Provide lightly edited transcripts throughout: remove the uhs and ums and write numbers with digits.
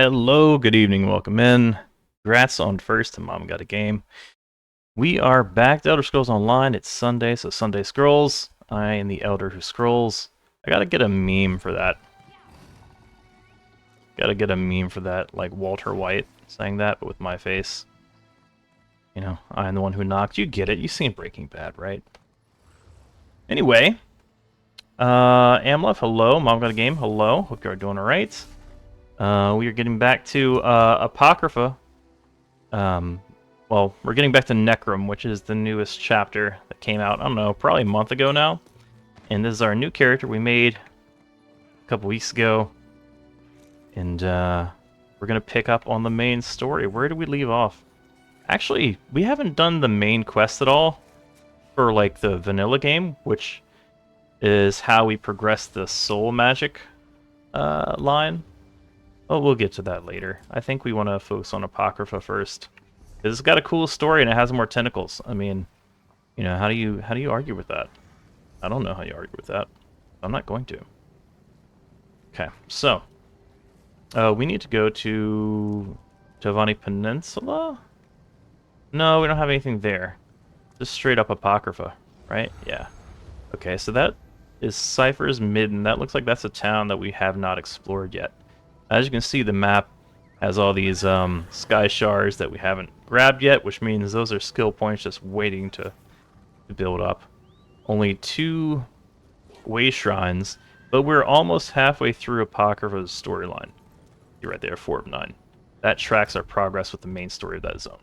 Hello, good evening, welcome in. Congrats on first and Mom got a game. We are back to Elder Scrolls Online. It's Sunday, so Sunday Scrolls. I am the Elder who scrolls. I gotta get a meme for that. Like Walter White saying that, but with my face. You know, I'm the one who knocked. You get it. You've seen Breaking Bad, right? Anyway, Amleth, hello. Mom got a game, hello. Hope you're doing alright. We are getting back to Apocrypha. Well, we're getting back to Necrum, which is the newest chapter that came out, I don't know, probably a month ago now. And this is our new character we made a couple weeks ago. And we're going to pick up on the main story. Where did we leave off? Actually, we haven't done the main quest at all for, like, the vanilla game, which is how we progress the soul magic line. Oh, we'll get to that later. I think we want to focus on Apocrypha first. It's got a cool story and it has more tentacles. I mean, you know, how do you argue with that? I don't know how you argue with that. I'm not going to. Okay, so we need to go to Giovanni Peninsula. No, we don't have anything there. Just straight up Apocrypha, right? Yeah. Okay, so that is Cypher's Midden. That looks like that's a town that we have not explored yet. As you can see, the map has all these sky shards that we haven't grabbed yet, which means those are skill points just waiting to build up. Only 2 way shrines, but we're almost halfway through Apocrypha's storyline. You're right there, 4 of 9. That tracks our progress with the main story of that zone.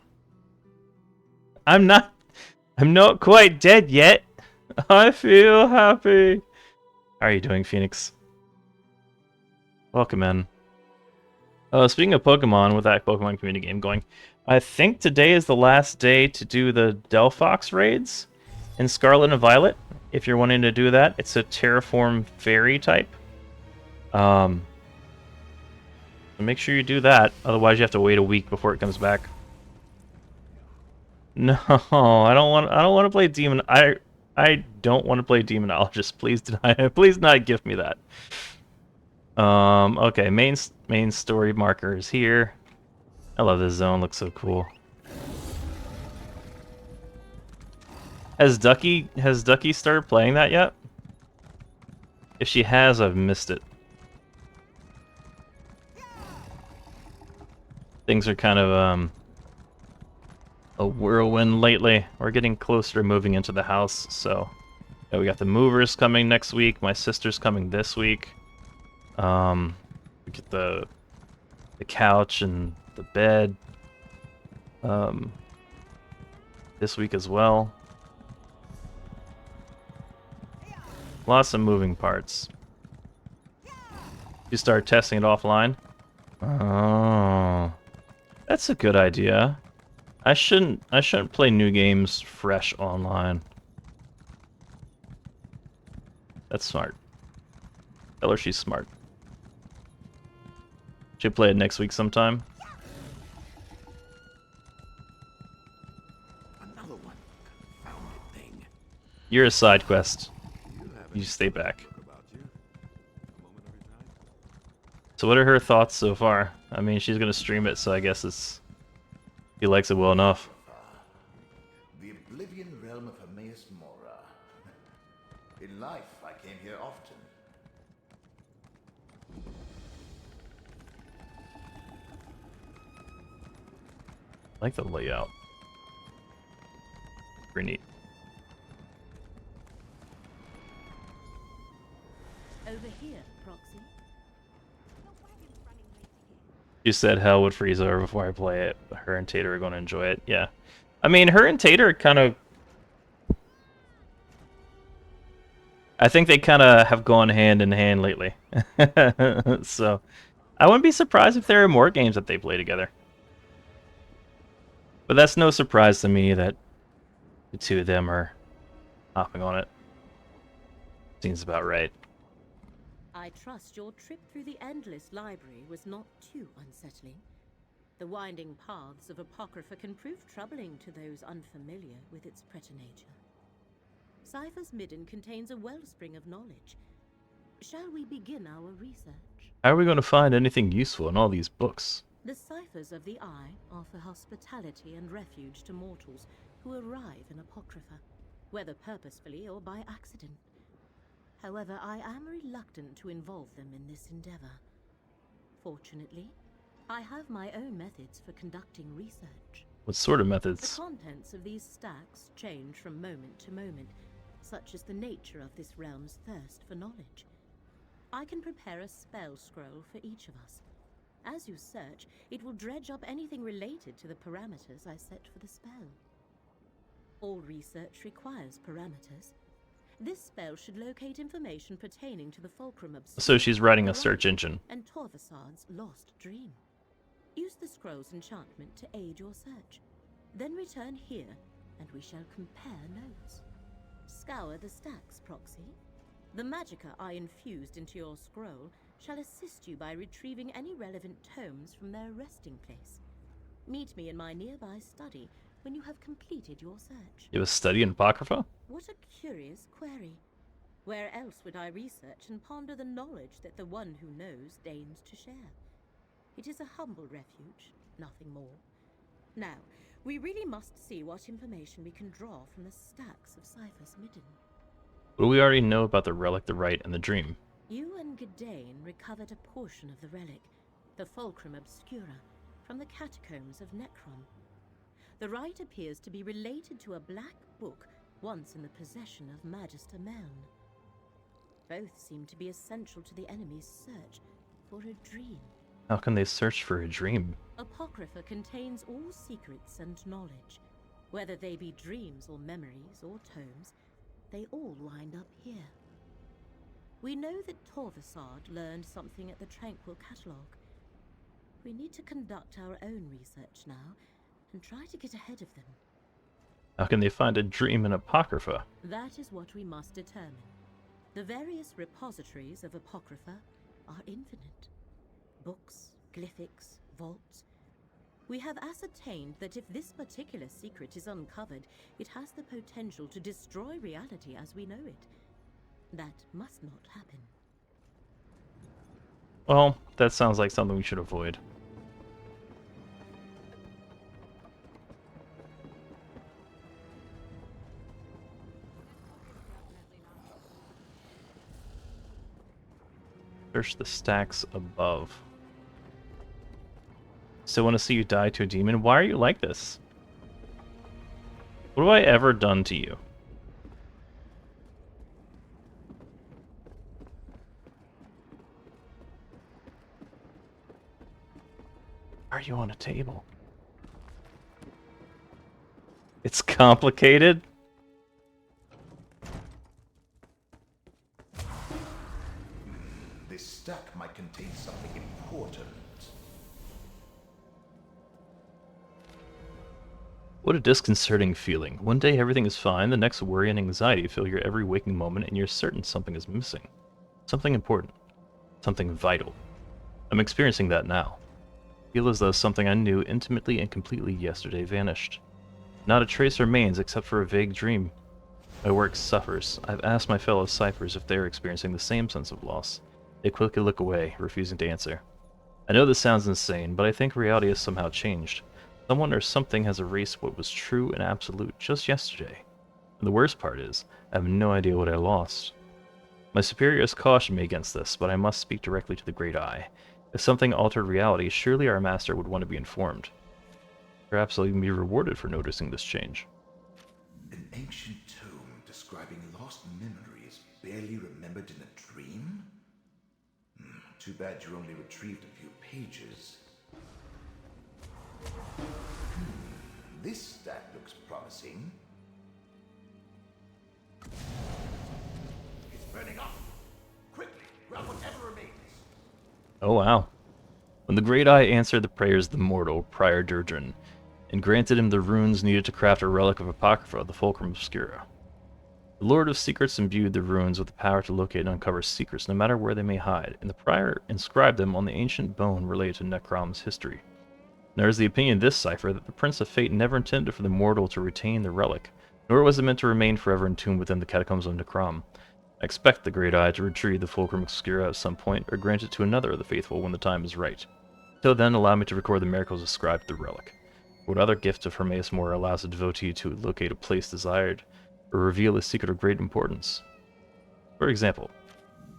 I'm not quite dead yet. I feel happy. How are you doing, Phoenix? Welcome in. Speaking of Pokemon, with that Pokemon community game going, I think today is the last day to do the Delphox raids in Scarlet and Violet. If you're wanting to do that, it's a Terraform Fairy type. So make sure you do that, otherwise you have to wait a week before it comes back. No, I don't want to play Demon. I don't want to play Demonologist. Please deny. Please not give me that. Okay, main story marker is here. I love this zone, looks so cool. Has Ducky started playing that yet? If she has, I've missed it. Things are kind of a whirlwind lately. We're getting closer to moving into the house, so yeah, we got the movers coming next week. My sister's coming this week. We get the couch and the bed this week as well. Lots of moving parts. You start testing it offline? Oh, that's a good idea. I shouldn't play new games fresh online. That's smart. Tell her she's smart. Should play it next week sometime. Another one. Confounded thing. You're a side quest. You stay back. So what are her thoughts so far? I mean, she's gonna stream it, so I guess he likes it well enough. The Oblivion realm of Hermaeus Mora. In life, I came here often. I like the layout. Pretty neat. Over here, Proxy. You said hell would freeze over before I play it. Her and Tater are going to enjoy it. Yeah. I mean, her and Tater kind of... I think they kind of have gone hand in hand lately. So, I wouldn't be surprised if there are more games that they play together. But that's no surprise to me that the 2 of them are hopping on it. Seems about right. I trust your trip through the Endless Library was not too unsettling. The winding paths of Apocrypha can prove troubling to those unfamiliar with its preternature. Cypher's Midden contains a wellspring of knowledge. Shall we begin our research? How are we going to find anything useful in all these books? The ciphers of the Eye offer hospitality and refuge to mortals who arrive in Apocrypha, whether purposefully or by accident. However, I am reluctant to involve them in this endeavor. Fortunately, I have my own methods for conducting research. What sort of The methods? contents of these stacks change from moment to moment, such as the nature of this realm's thirst for knowledge. I can prepare a spell scroll for each of us. As you search, it will dredge up anything related to the parameters I set for the spell. All research requires parameters. This spell should locate information pertaining to the Fulcrum Obscura. So she's writing a search engine. And Torvasad's lost dream. Use the scroll's enchantment to aid your search. Then return here, and we shall compare notes. Scour the stacks, Proxy. The magicka I infused into your scroll shall assist you by retrieving any relevant tomes from their resting place. Meet me in my nearby study when you have completed your search. You have a study in Apocrypha? What a curious query. Where else would I research and ponder the knowledge that the one who knows deigns to share? It is a humble refuge, nothing more. Now, we really must see what information we can draw from the stacks of ciphers midden. What do we already know about the relic, the rite, and the dream? You and Gadain recovered a portion of the relic, the Fulcrum Obscura, from the catacombs of Necron. The rite appears to be related to a black book once in the possession of Magister Meln. Both seem to be essential to the enemy's search for a dream. How can they search for a dream? Apocrypha contains all secrets and knowledge. Whether they be dreams or memories or tomes, they all wind up here. We know that Torvasad learned something at the Tranquil Catalogue. We need to conduct our own research now and try to get ahead of them. How can they find a dream in Apocrypha? That is what we must determine. The various repositories of Apocrypha are infinite. Books, glyphics, vaults. We have ascertained that if this particular secret is uncovered, it has the potential to destroy reality as we know it. That must not happen. Well, that sounds like something we should avoid. Search the stacks above. Still want to see you die to a demon? Why are you like this? What have I ever done to you? Why are you on a table? It's complicated. This stack might contain something important. What a disconcerting feeling. One day everything is fine, the next worry and anxiety fill your every waking moment, and you're certain something is missing. Something important. Something vital. I'm experiencing that now. I feel as though something I knew intimately and completely yesterday vanished. Not a trace remains except for a vague dream. My work suffers. I've asked my fellow ciphers if they are experiencing the same sense of loss. They quickly look away, refusing to answer. I know this sounds insane, but I think reality has somehow changed. Someone or something has erased what was true and absolute just yesterday. And the worst part is, I have no idea what I lost. My superiors cautioned me against this, but I must speak directly to the Great Eye. If something altered reality, surely our master would want to be informed. Perhaps I'll even be rewarded for noticing this change. An ancient tome describing lost memories barely remembered in a dream? Too bad you only retrieved a few pages. This stack looks promising. It's burning up! Quickly, grab whatever remains! Oh wow. When the Great Eye answered the prayers of the mortal, Prior Durdrin, and granted him the runes needed to craft a relic of Apocrypha, the Fulcrum Obscura. The Lord of Secrets imbued the runes with the power to locate and uncover secrets no matter where they may hide, and the Prior inscribed them on the ancient bone related to Necrom's history. There is the opinion of this cipher that the Prince of Fate never intended for the mortal to retain the relic, nor was it meant to remain forever entombed within the catacombs of Necrom. I expect the Great Eye to retrieve the Fulcrum Obscura at some point, or grant it to another of the faithful when the time is right. Till then, allow me to record the miracles ascribed to the relic. What other gift of Hermaeus Mora allows a devotee to locate a place desired, or reveal a secret of great importance? For example,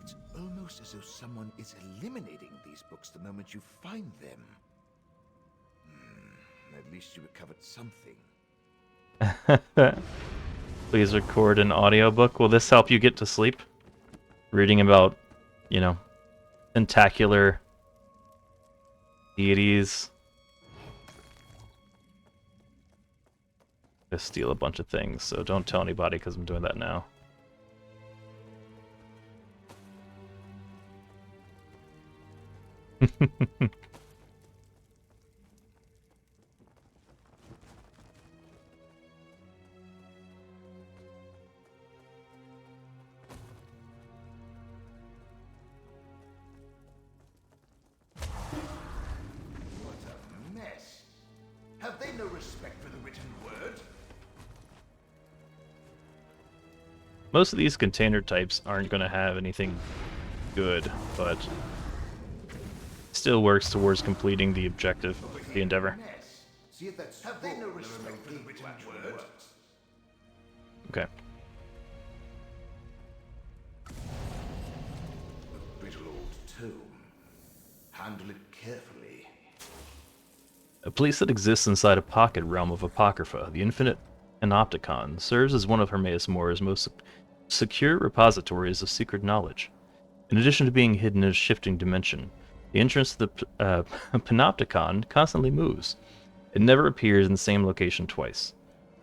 It's almost as though someone is eliminating these books the moment you find them. At least you recovered something. please record an audiobook. Will this help you get to sleep? Reading about, you know, tentacular deities. I steal a bunch of things, so don't tell anybody because I'm doing that now. What a mess. Have they no respect for the written word? Most of these container types aren't going to have anything good, but still works towards completing the objective, the endeavor. See if that's have they no respect for the written word? Okay. A brittle old tome. Handle it carefully. A place that exists inside a pocket realm of Apocrypha, the Infinite Panopticon, serves as one of Hermaeus Mora's most secure repositories of secret knowledge. In addition to being hidden in a shifting dimension, the entrance to the Panopticon constantly moves. It never appears in the same location twice.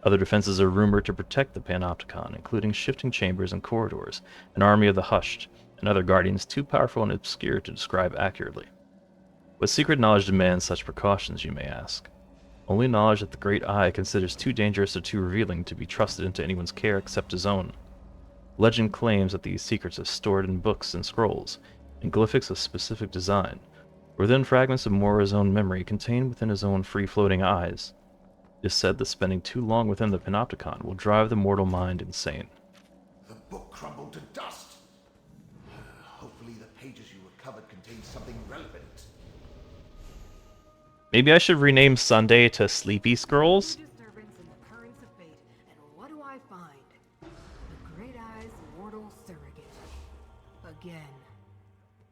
Other defenses are rumored to protect the Panopticon, including shifting chambers and corridors, an army of the Hushed, and other guardians too powerful and obscure to describe accurately. What secret knowledge demands such precautions, you may ask? Only knowledge that the Great Eye considers too dangerous or too revealing to be trusted into anyone's care except his own. Legend claims that these secrets are stored in books and scrolls, and glyphics of specific design, or then fragments of Mora's own memory contained within his own free-floating eyes. It is said that spending too long within the Panopticon will drive the mortal mind insane. The book crumbled to dust. Hopefully the pages you recovered contain something relevant. Maybe I should rename Sunday to Sleepy Scrolls? Disturbance in the currents of fate, and what do I find? The Great Eye's mortal surrogate. Again.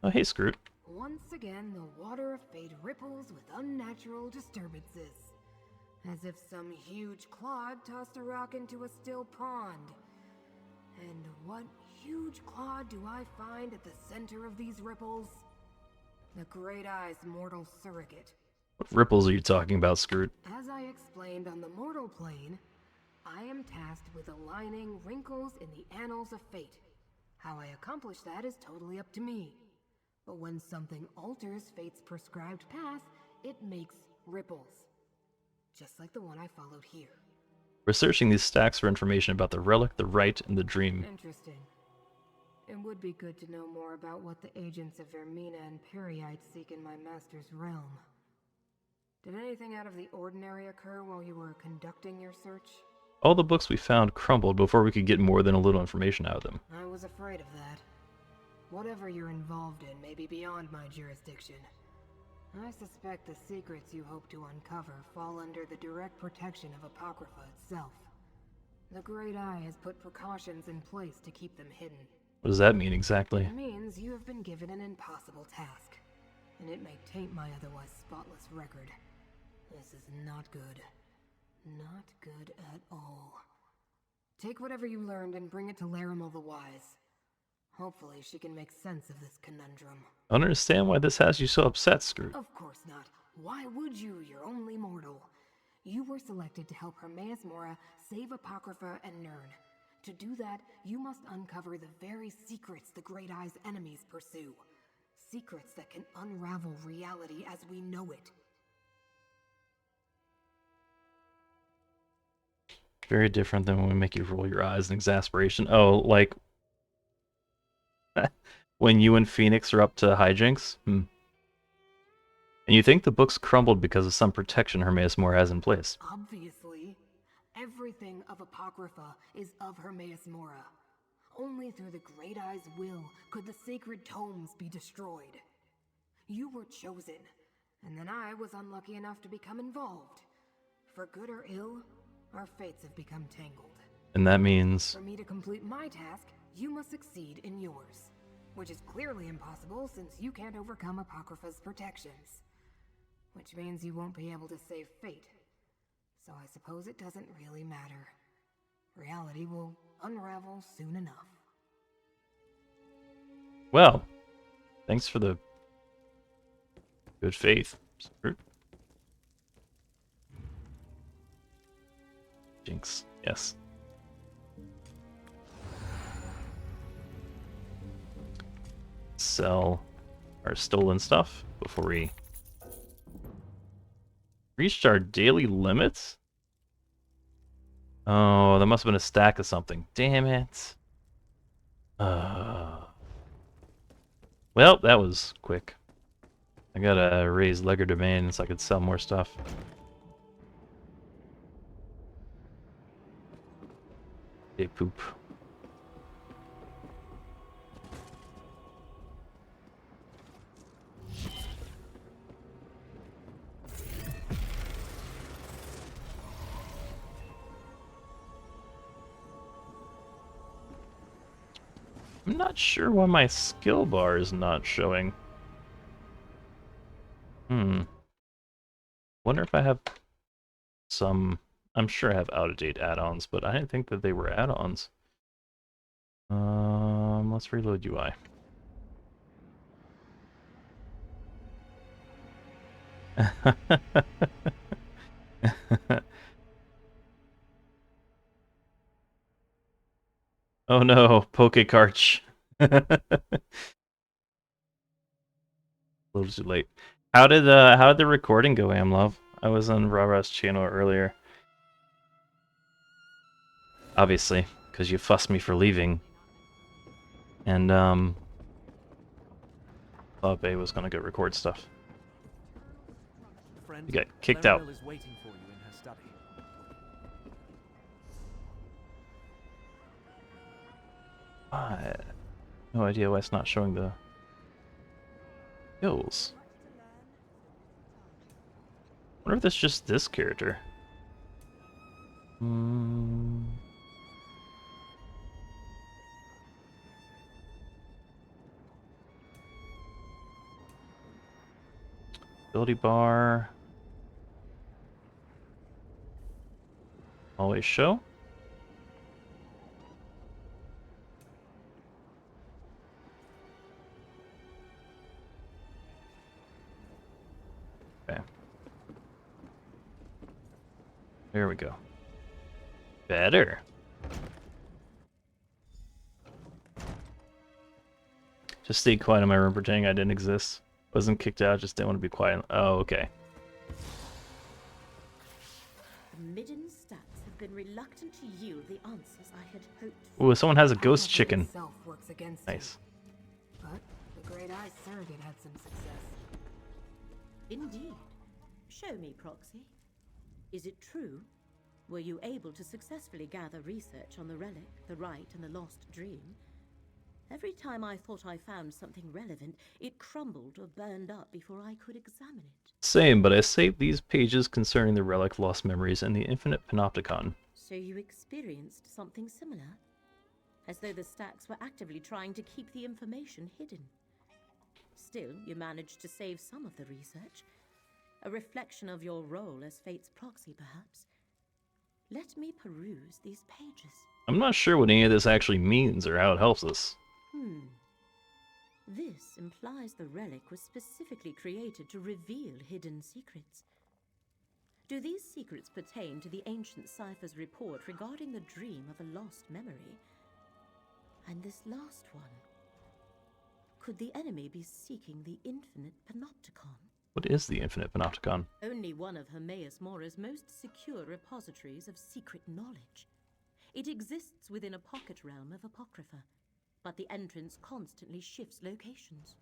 Oh, hey, Scroot. Once again, the water of fate ripples with unnatural disturbances. As if some huge clod tossed a rock into a still pond. And what huge clod do I find at the center of these ripples? The Great Eye's mortal surrogate. What ripples are you talking about, Scroot? As I explained on the mortal plane, I am tasked with aligning wrinkles in the annals of fate. How I accomplish that is totally up to me. But when something alters fate's prescribed path, it makes ripples. Just like the one I followed here. We're searching these stacks for information about the relic, the rite, and the dream. Interesting. It would be good to know more about what the agents of Vermina and Periite seek in my master's realm. Did anything out of the ordinary occur while you were conducting your search? All the books we found crumbled before we could get more than a little information out of them. I was afraid of that. Whatever you're involved in may be beyond my jurisdiction. I suspect the secrets you hope to uncover fall under the direct protection of Apocrypha itself. The Great Eye has put precautions in place to keep them hidden. What does that mean exactly? It means you have been given an impossible task, and it may taint my otherwise spotless record. This is not good. Not good at all. Take whatever you learned and bring it to Larimel the Wise. Hopefully she can make sense of this conundrum. I don't understand why this has you so upset, Scroot. Of course not. Why would you? You're only mortal. You were selected to help Hermaeus Mora save Apocrypha and Nirn. To do that, you must uncover the very secrets the Great Eye's enemies pursue. Secrets that can unravel reality as we know it. Very different than when we make you roll your eyes in exasperation. Oh, like when you and Phoenix are up to hijinks? And you think the books crumbled because of some protection Hermaeus Mora has in place. Obviously. Everything of Apocrypha is of Hermaeus Mora. only through the Great Eye's will could the sacred tomes be destroyed. You were chosen, and then I was unlucky enough to become involved. For good or ill, our fates have become tangled. And that means... For me to complete my task, you must succeed in yours. Which is clearly impossible since you can't overcome Apocrypha's protections. Which means you won't be able to save fate. So I suppose it doesn't really matter. Reality will unravel soon enough. Well, thanks for the good faith. Jinx, yes. Sell our stolen stuff before we reached our daily limits. Oh, there must have been a stack of something. Damn it. Well, that was quick. I gotta raise legger domain so I could sell more stuff. Hey, poop. I'm not sure why my skill bar is not showing. Wonder if I have some... I'm sure I have out-of-date add-ons, but I didn't think that they were add-ons. Let's reload UI. Oh no, Pokecarch. A little too late. How did the recording go, Amlove? I was on Rara's channel earlier. Obviously, because you fussed me for leaving. And thought Bay was gonna go record stuff. You got kicked out. Is waiting for you in her study. No idea why it's not showing the skills. I wonder if that's just this character. Ability bar. Always show. Okay. There we go. Better. Just stay quiet in my room pretending I didn't exist. Wasn't kicked out, just didn't want to be quiet. Oh, okay. The midden stacks have been reluctant to yield the answers I had hoped for. Ooh, someone has a ghost chicken. Works against Nice. him. But the Great Eye surrogate had some success. Indeed. Show me, Proxy. Is it true? Were you able to successfully gather research on the relic, the rite, and the lost dream? Every time I thought I found something relevant, it crumbled or burned up before I could examine it. Same, but I saved these pages concerning the relic, lost memories, and the infinite panopticon. So you experienced something similar? As though the stacks were actively trying to keep the information hidden. Still, you managed to save some of the research. A reflection of your role as Fate's proxy, perhaps. Let me peruse these pages. I'm not sure what any of this actually means or how it helps us. This implies the relic was specifically created to reveal hidden secrets. Do these secrets pertain to the ancient cipher's report regarding the dream of a lost memory? And this last one? Could the enemy be seeking the infinite panopticon? What is the infinite panopticon? Only one of Hermaeus Mora's most secure repositories of secret knowledge. It exists within a pocket realm of Apocrypha, but the entrance constantly shifts locations.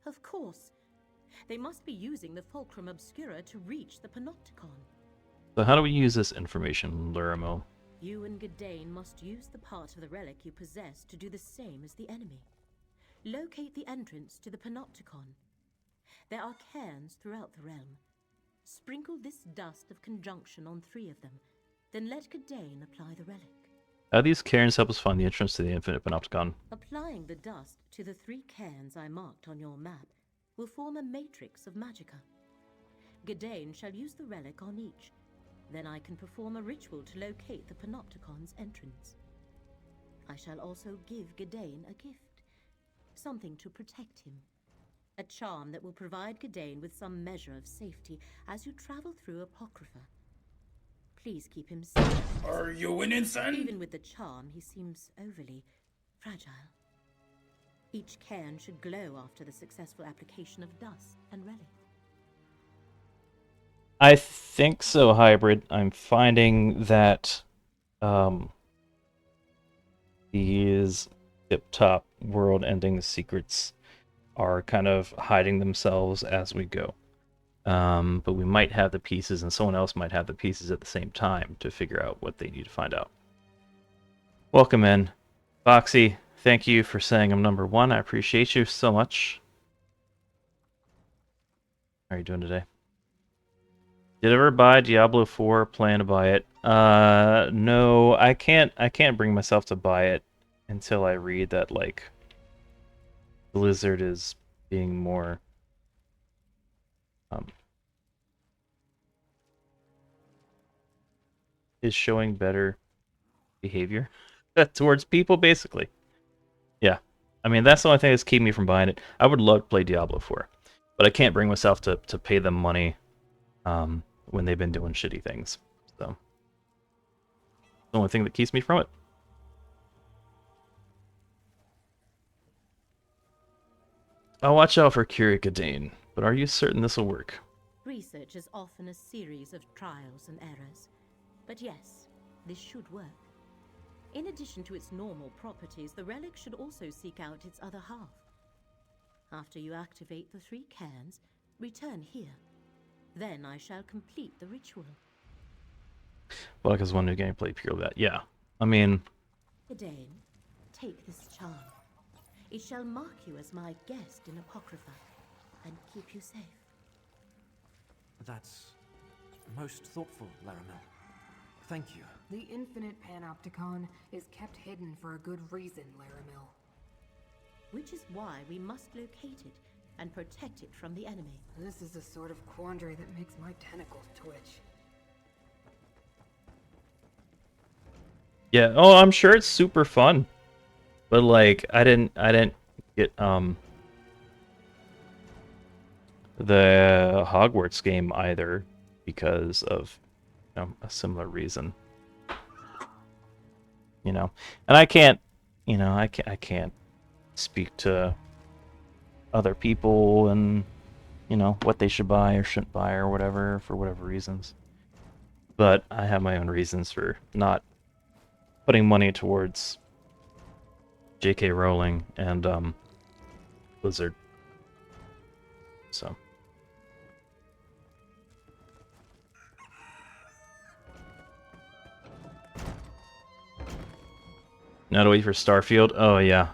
Of course, they must be using the Fulcrum Obscura to reach the Panopticon. So how do we use this information, Lurimo? You and Gadain must use the part of the relic you possess to do the same as the enemy. Locate the entrance to the Panopticon. There are cairns throughout the realm. Sprinkle this dust of conjunction on 3 of them, then let Gadain apply the relic. How do these cairns help us find the entrance to the Infinite Panopticon? Applying the dust to the 3 cairns I marked on your map will form a matrix of magicka. Gadain shall use the relic on each. Then I can perform a ritual to locate the Panopticon's entrance. I shall also give Gadain a gift, something to protect him. A charm that will provide Gadain with some measure of safety as you travel through Apocrypha. Please keep him safe. Are you an insane? Even with the charm, he seems overly fragile. Each cairn should glow after the successful application of dust and relic. I think so, Hybrid. I'm finding that these tip-top world-ending secrets are kind of hiding themselves as we go. But we might have the pieces, and someone else might have the pieces at the same time to figure out what they need to find out. Welcome in. Foxy, thank you for saying I'm number 1. I appreciate you so much. How are you doing today? Did I ever buy Diablo 4? Plan to buy it. No, I can't bring myself to buy it until I read that, like, Blizzard is being more is showing better behavior towards people, basically. Yeah. I mean, that's the only thing that's keeping me from buying it. I would love to play Diablo 4, but I can't bring myself to pay them money when they've been doing shitty things. So, the only thing that keeps me from it. I'll watch out for Kirikadane, but are you certain this will work? Research is often a series of trials and errors. But yes, this should work. In addition to its normal properties, the relic should also seek out its other half. After you activate the 3 cairns, return here. Then I shall complete the ritual. Well, because one new gameplay purely that. Yeah. I mean... Gadain, take this charm. It shall mark you as my guest in Apocrypha, and keep you safe. That's most thoughtful, Laramel. Thank you. The Infinite Panopticon is kept hidden for a good reason, Laramel. Which is why we must locate it and protect it from the enemy. This is the sort of quandary that makes my tentacles twitch. Yeah, oh, I'm sure it's super fun. But like I didn't get the Hogwarts game either because of a similar reason. And I can't speak to other people and what they should buy or shouldn't buy or whatever for whatever reasons. But I have my own reasons for not putting money towards J.K. Rowling and Blizzard. So. Now to wait for Starfield. Oh yeah.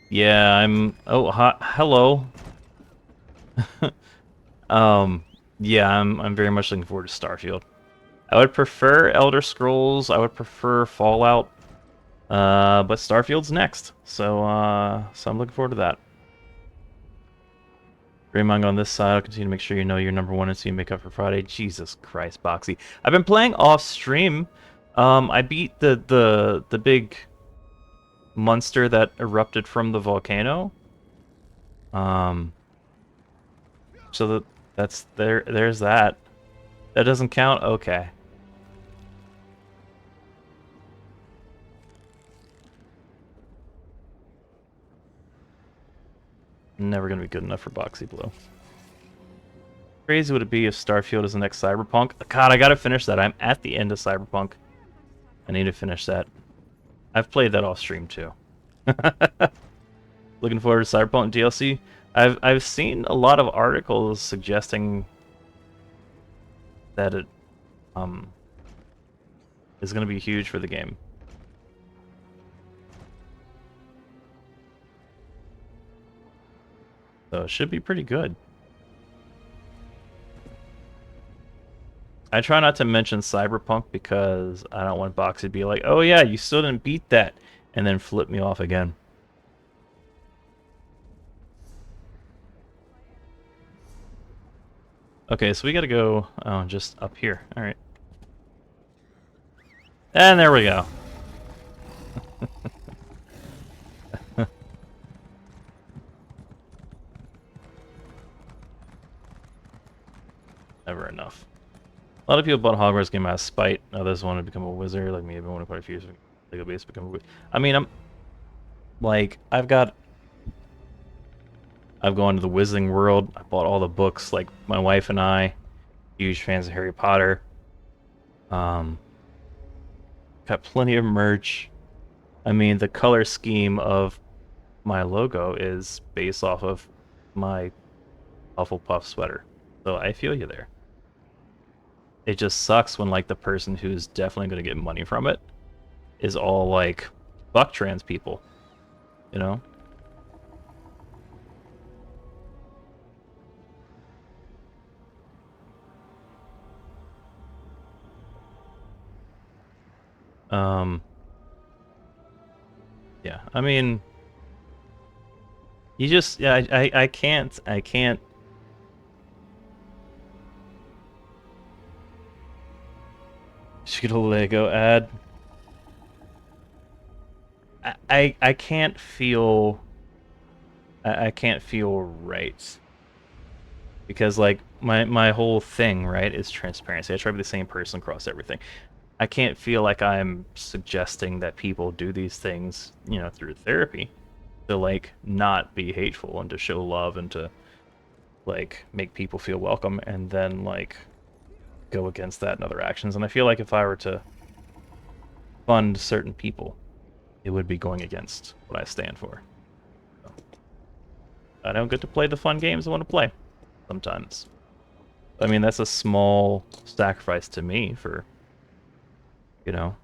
Yeah, I'm. Oh, hello. Yeah, I'm very much looking forward to Starfield. I would prefer Elder Scrolls. I would prefer Fallout. But Starfield's next, so I'm looking forward to that. Raymond on this side, I'll continue to make sure you know you're number 1 until you make up for Friday. Jesus Christ, Boxy. I've been playing off stream. I beat the big monster that erupted from the volcano. So that's there's that. That doesn't count? Okay. Never gonna be good enough for Boxy Blue. Crazy would it be if Starfield is the next Cyberpunk? God, I gotta finish that. I'm at the end of Cyberpunk. I need to finish that. I've played that off stream too. Looking forward to Cyberpunk DLC. I've seen a lot of articles suggesting that it is going to be huge for the game. So it should be pretty good. I try not to mention Cyberpunk because I don't want Boxy to be like, oh yeah, you still didn't beat that, and then flip me off again. Okay, so we gotta go, just up here. Alright. And there we go. Never enough. A lot of people bought Hogwarts game out of spite. Others want to become a wizard, like me. I've been wanting quite a few Lego base become a wizard. I mean, I've gone to the Wizarding World. I bought all the books. Like my wife and I, huge fans of Harry Potter. Got plenty of merch. I mean, the color scheme of my logo is based off of my Hufflepuff sweater, so I feel you there. It just sucks when like the person who's definitely going to get money from it is all like fuck trans people, you know? Yeah, I mean, you just, yeah, I can't. Should get a Lego ad. I can't feel, I can't feel right. Because like my whole thing, right, is transparency. I try to be the same person across everything. I can't feel like I'm suggesting that people do these things, you know, through therapy to like not be hateful and to show love and to like make people feel welcome and then like go against that in other actions. And I feel like if I were to fund certain people, it would be going against what I stand for. So, I don't get to play the fun games I want to play sometimes. I mean, that's a small sacrifice to me for, you know.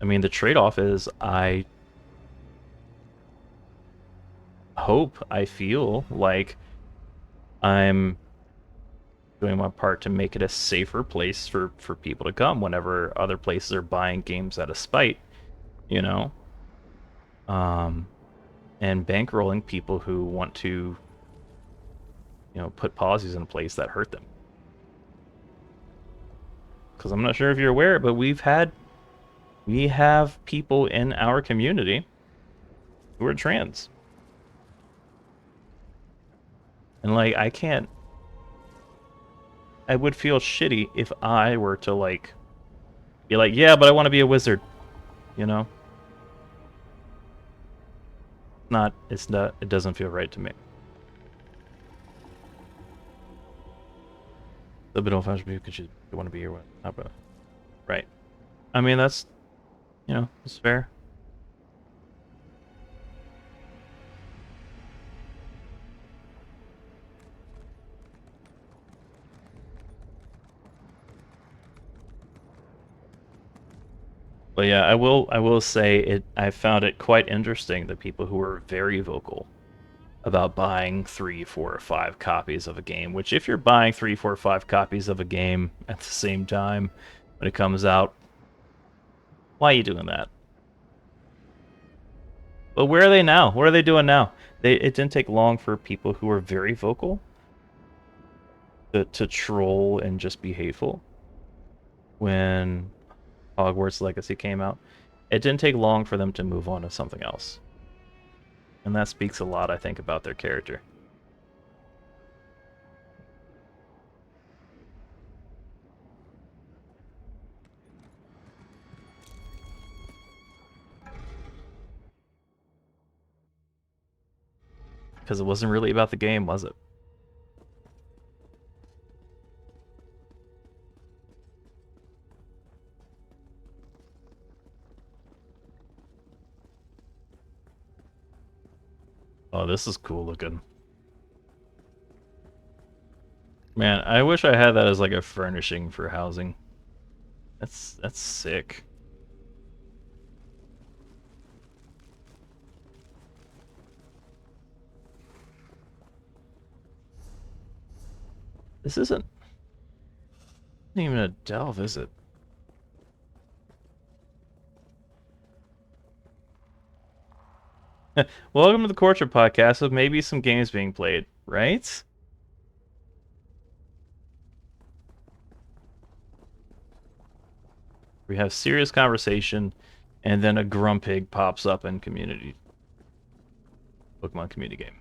I mean, the trade-off is I feel like I'm doing my part to make it a safer place for people to come whenever other places are buying games out of spite, you know? And bankrolling people who want to, you know, put policies in place that hurt them. Because I'm not sure if you're aware, but we have people in our community who are trans. And like, I would feel shitty if I were to like be like, yeah, but I want to be a wizard, you know? It doesn't feel right to me. A bit old-fashioned because you want to be here, right? I mean, that's, you know, it's fair. But yeah, I will say it. I found it quite interesting that people who were very vocal about buying 3, 4, or 5 copies of a game. Which, if you're buying 3, 4, 5 copies of a game at the same time when it comes out, why are you doing that? But where are they now? What are they doing now? It didn't take long for people who were very vocal to troll and just be hateful when Hogwarts Legacy came out. It didn't take long for them to move on to something else. And that speaks a lot, I think, about their character. Because it wasn't really about the game, was it? Oh, this is cool looking. Man, I wish I had that as like a furnishing for housing. That's sick. This isn't even a delve, is it? Welcome to the Torture Podcast with maybe some games being played, right? We have serious conversation, and then a Grumpig pops up in community. Pokemon community game.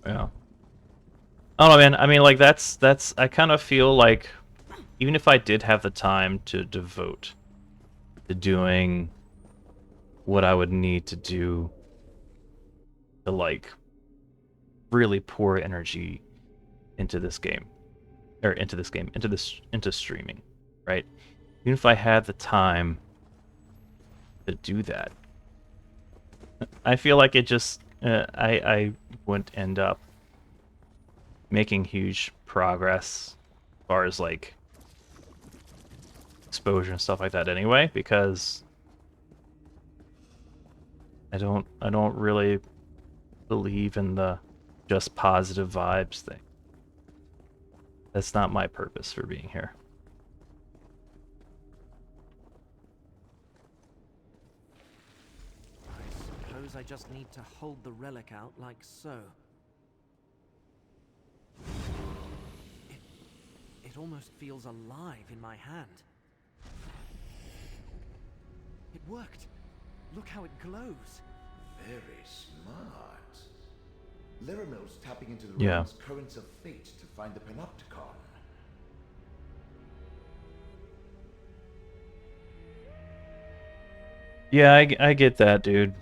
Yeah. I don't know, man. I mean, like, that's I kind of feel like even if I did have the time to devote to doing what I would need to do to, like, really pour energy into this game, or into streaming, right? Even if I had the time to do that, I feel like it just I wouldn't end up making huge progress as far as like exposure and stuff like that anyway, because I don't really believe in the just positive vibes thing. That's not my purpose for being here. I suppose I just need to hold the relic out like so. It almost feels alive in my hand. It worked. Look how it glows. Very smart. Laramel's tapping into the Yeah. realm's currents of fate to find the Panopticon. Yeah, I get that, dude.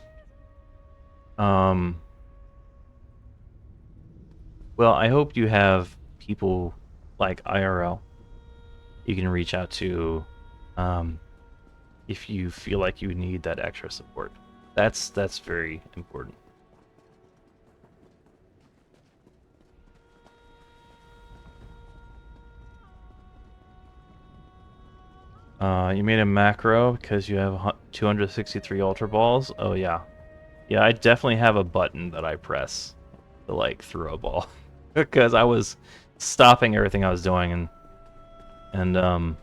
Well, I hope you have people like IRL you can reach out to if you feel like you need that extra support. That's very important. You made a macro because you have 263 Ultra Balls? Oh, yeah. Yeah, I definitely have a button that I press to, like, throw a ball. Because I was stopping everything I was doing and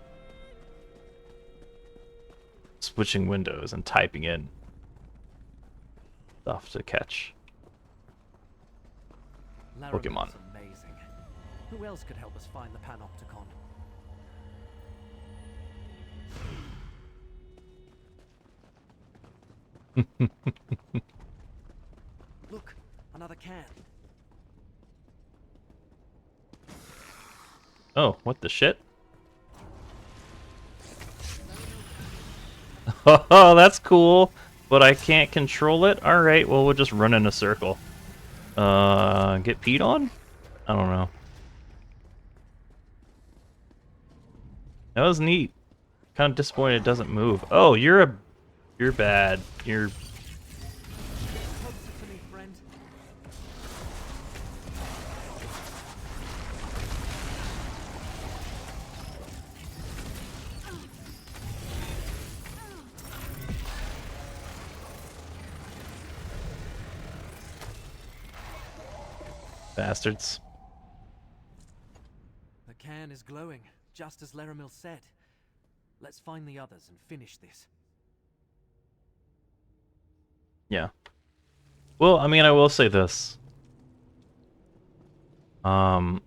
switching windows and typing in stuff to catch Pokemon. Laramel's amazing. Who else could help us find the Panopticon? Look, another can. Oh, what the shit? Oh, that's cool, but I can't control it? Alright, well, we'll just run in a circle. Get peed on? I don't know. That was neat. Kind of disappointed it doesn't move. Oh, you're bad. You're... Closer to me, friend. bastards. The can is glowing, just as Laramil said. Let's find the others and finish this. Yeah. Well, I mean, I will say this. I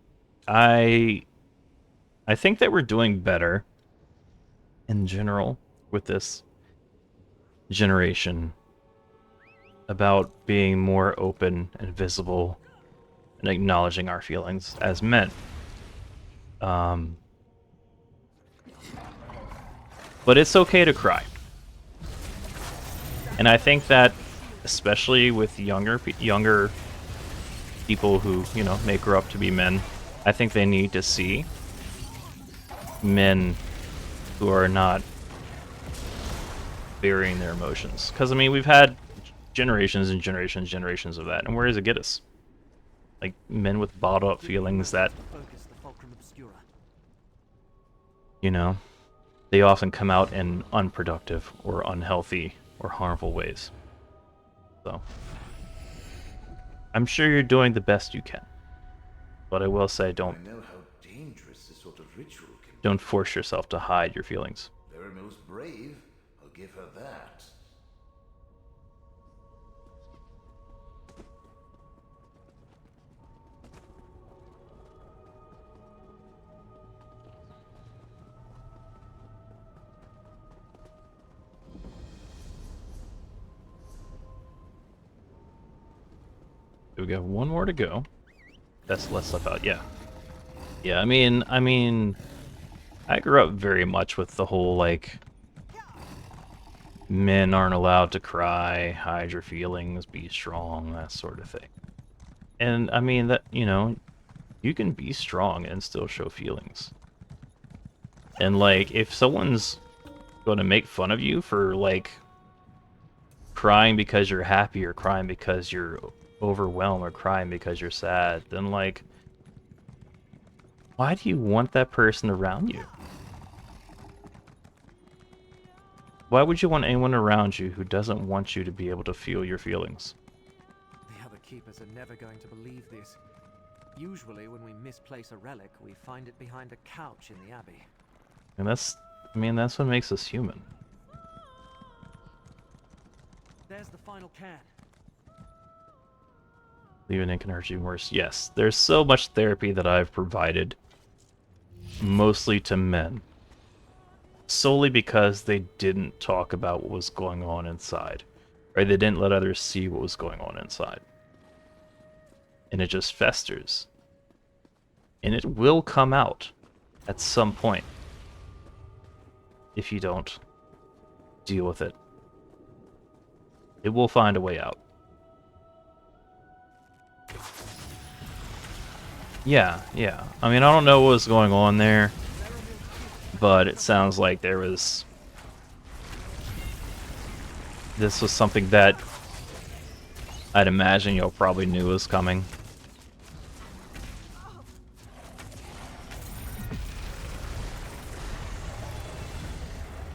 think that we're doing better in general with this generation about being more open and visible and acknowledging our feelings as men. But it's okay to cry. And I think that especially with younger people who, you know, may grow up to be men, I think they need to see men who are not burying their emotions. Because, I mean, we've had generations and generations of that, and where does it get us? Like, men with bottled up feelings that, Focus the fulcrum obscura. you know, they often come out in unproductive or unhealthy or harmful ways. So, I'm sure you're doing the best you can. But I will say, I don't know how dangerous this sort of ritual can be. don't force yourself to hide your feelings. Laramil's brave, I'll give her that. We got one more to go. That's less stuff out. Yeah. Yeah, I mean, I grew up very much with the whole, like, men aren't allowed to cry, hide your feelings, be strong, that sort of thing. And, I mean, that, you know, you can be strong and still show feelings. And, like, if someone's going to make fun of you for, like, crying because you're happy or crying because you're overwhelmed or crying because you're sad, then, like, why do you want that person around you? Why would you want anyone around you who doesn't want you to be able to feel your feelings? The other keepers are never going to believe this. Usually, when we misplace a relic, we find it behind a couch in the abbey. And that's, I mean, that's what makes us human. There's the final can. Leave an ink and hurt you worse. Yes, there's so much therapy that I've provided, mostly to men, solely because they didn't talk about what was going on inside, or they didn't let others see what was going on inside. And it just festers. And it will come out at some point if you don't deal with it. It will find a way out. Yeah. I mean, I don't know what was going on there, but it sounds like there was... This was something that I'd imagine y'all probably knew was coming.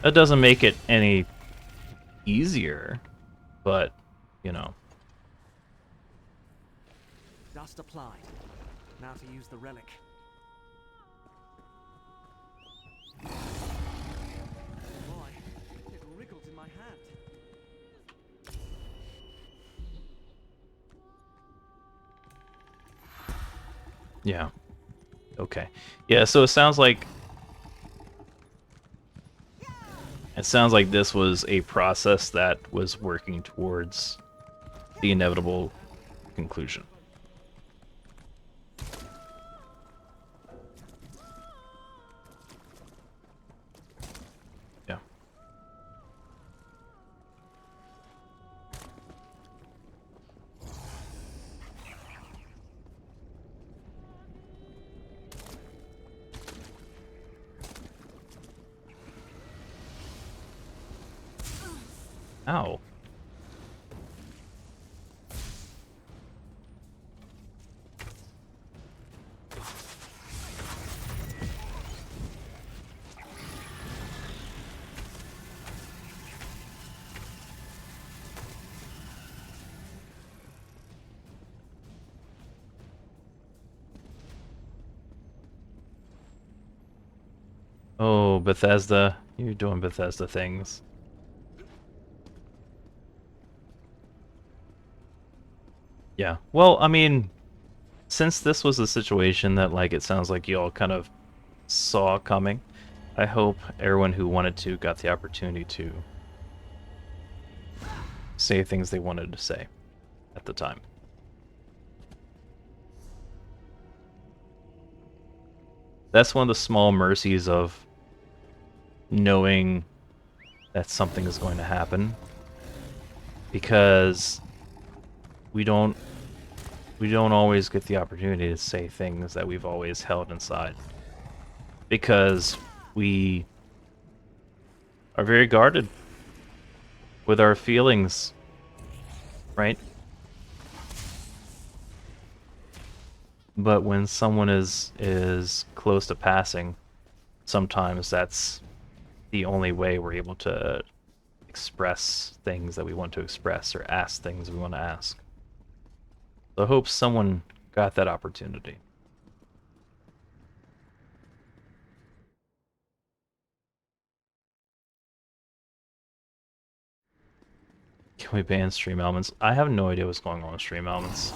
That doesn't make it any easier, but, you know. Dust applied. Now to use the relic. Boy, it wriggled in my hand. Yeah. Okay. Yeah, so it sounds like... It sounds like this was a process that was working towards the inevitable conclusion. Yeah. Ow. Oh, Bethesda. You're doing Bethesda things. Yeah. Well, I mean, since this was a situation that, like, it sounds like you all kind of saw coming, I hope everyone who wanted to got the opportunity to say things they wanted to say at the time. That's one of the small mercies of knowing that something is going to happen, because we don't always get the opportunity to say things that we've always held inside, because we are very guarded with our feelings, right? But when someone is close to passing, sometimes that's the only way we're able to express things that we want to express or ask things we want to ask. So I hope someone got that opportunity. Can we ban stream elements? I have no idea what's going on with stream elements.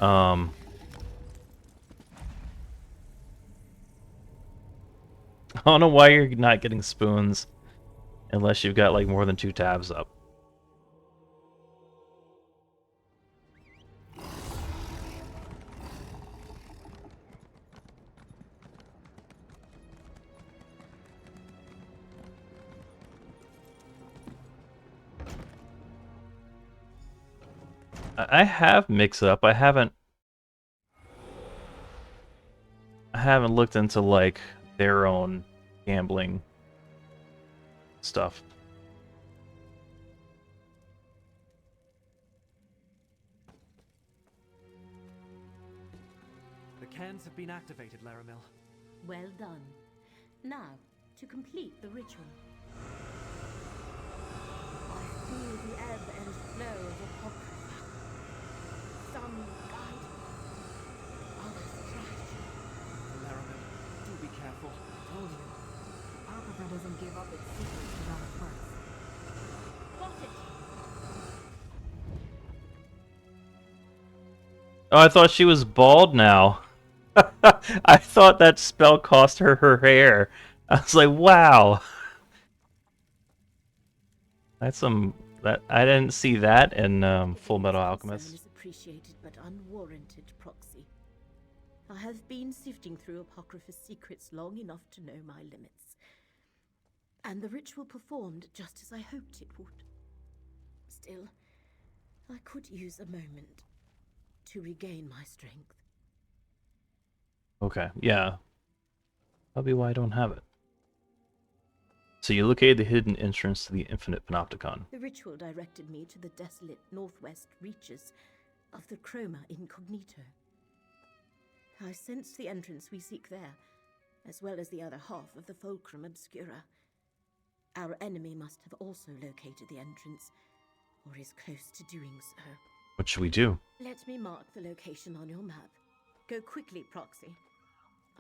I don't know why you're not getting spoons unless you've got like more than 2 tabs up. I have mix up. I haven't looked into like their own gambling stuff. The cans have been activated, Laramil. Well done. Now, to complete the ritual. I feel the ebb and flow of Apocrypha. Some guide, others trash. Laramil, do be careful. Told you. Apocrypha doesn't give up its secrets without a price. Got it! Oh, I thought she was bald now. I thought that spell cost her her hair. I was like, wow. That's some that I didn't see that in Full Metal Alchemist. Concern is appreciated but unwarranted, Proxy. I have been sifting through Apocrypha's secrets long enough to know my limits. And the ritual performed just as I hoped it would. Still, I could use a moment to regain my strength. Okay, yeah. Probably why I don't have it. So you located the hidden entrance to the Infinite Panopticon. The ritual directed me to the desolate northwest reaches of the Chroma Incognito. I sensed the entrance we seek there, as well as the other half of the Fulcrum Obscura. Our enemy must have also located the entrance, or is close to doing so. What should we do? Let me mark the location on your map. Go quickly, Proxy.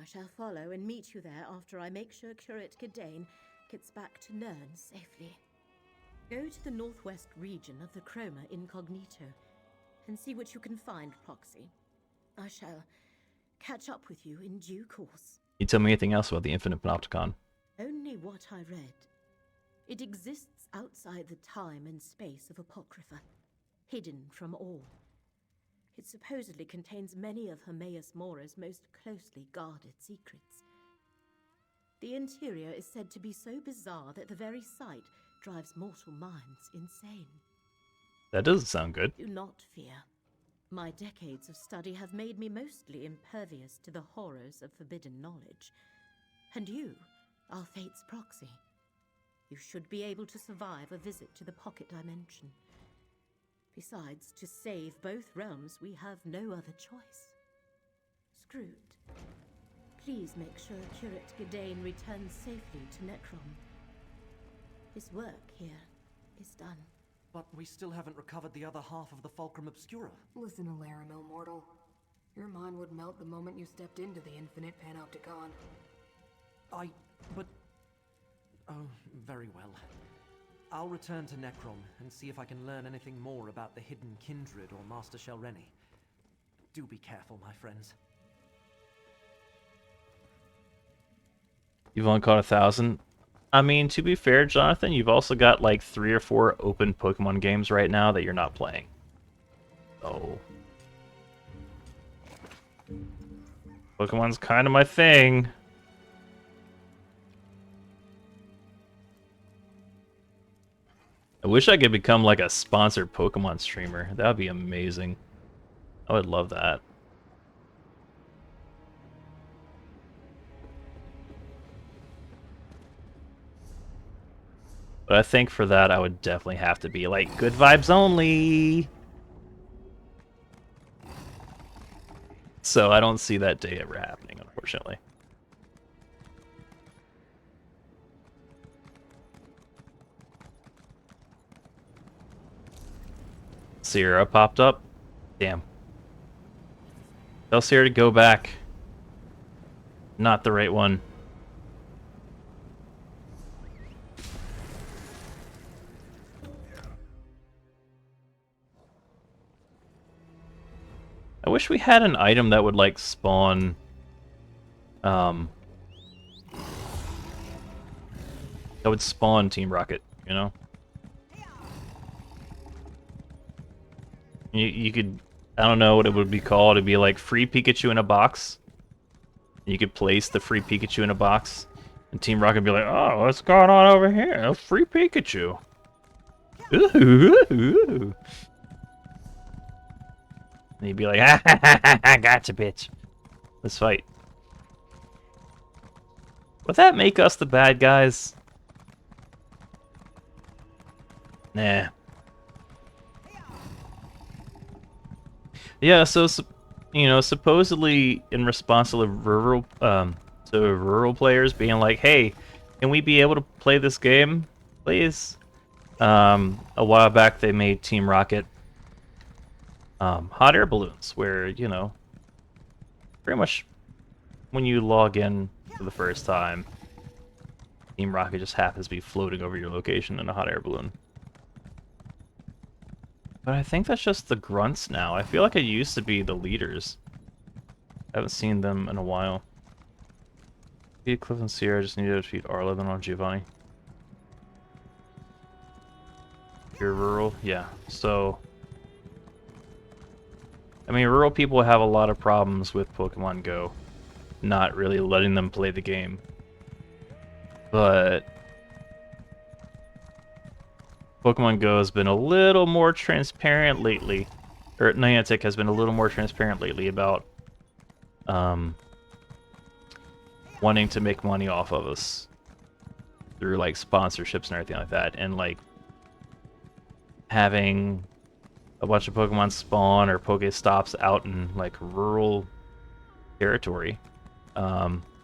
I shall follow and meet you there after I make sure Curate Gidane gets back to Nern safely. Go to the northwest region of the Chroma Incognito and see what you can find, Proxy. I shall catch up with you in due course. Can you tell me anything else about the Infinite Panopticon? Only what I read. It exists outside the time and space of Apocrypha, hidden from all. It supposedly contains many of Hermaeus Mora's most closely guarded secrets. The interior is said to be so bizarre that the very sight drives mortal minds insane. That doesn't sound good. Do not fear. My decades of study have made me mostly impervious to the horrors of forbidden knowledge. And you are Fate's proxy. You should be able to survive a visit to the pocket dimension. Besides, to save both realms, we have no other choice. Screwed. Please make sure Curate Gidane returns safely to Necrom. His work here is done. But we still haven't recovered the other half of the Fulcrum Obscura. Listen to Laramil, mortal. Your mind would melt the moment you stepped into the Infinite Panopticon. But... Oh, very well. I'll return to Necrom and see if I can learn anything more about the hidden Kindred or Master Shelreni. Do be careful, my friends. You've only caught 1,000. I mean, to be fair, Jonathan, you've also got like 3 or 4 open Pokemon games right now that you're not playing. So... Pokemon's kind of my thing. I wish I could become like a sponsored Pokemon streamer. That would be amazing. I would love that. But I think for that, I would definitely have to be like, good vibes only! So I don't see that day ever happening, unfortunately. Sierra popped up. Damn. Tell Sierra to go back. Not the right one. I wish we had an item that would like spawn that would spawn Team Rocket, you know? You could, I don't know what it would be called, it'd be like free Pikachu in a box. You could place the free Pikachu in a box, and Team Rocket would be like, oh, what's going on over here? A free Pikachu. Ooh. And he'd be like, ha ha ha ha, gotcha, bitch. Let's fight. Would that make us the bad guys? Nah. Yeah, so you know, supposedly in response to the rural players being like, "Hey, can we be able to play this game, please?" A while back, they made Team Rocket hot air balloons, where you know, pretty much when you log in for the first time, Team Rocket just happens to be floating over your location in a hot air balloon. But I think that's just the grunts now. I feel like it used to be the leaders. I haven't seen them in a while. Defeat Cliff and Sierra, just needed to defeat Arlo, then on Giovanni. You're rural? Yeah. So, I mean, rural people have a lot of problems with Pokemon Go. Not really letting them play the game. But Pokemon Go has been a little more transparent lately. Or Niantic has been a little more transparent lately about wanting to make money off of us through like sponsorships and everything like that, and like having a bunch of Pokemon spawn or Pokestops out in like rural territory.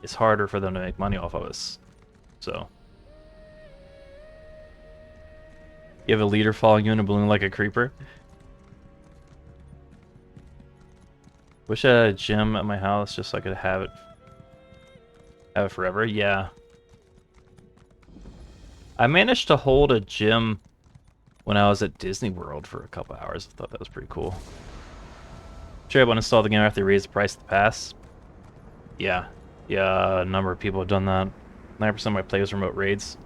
It's harder for them to make money off of us. So you have a leader following you in a balloon like a creeper. Wish I had a gym at my house just so I could have it forever. Yeah. I managed to hold a gym when I was at Disney World for a couple hours. I thought that was pretty cool. Sure, I want to install the game after they raise the price of the pass. Yeah. Yeah, a number of people have done that. 9% of my players remote raids.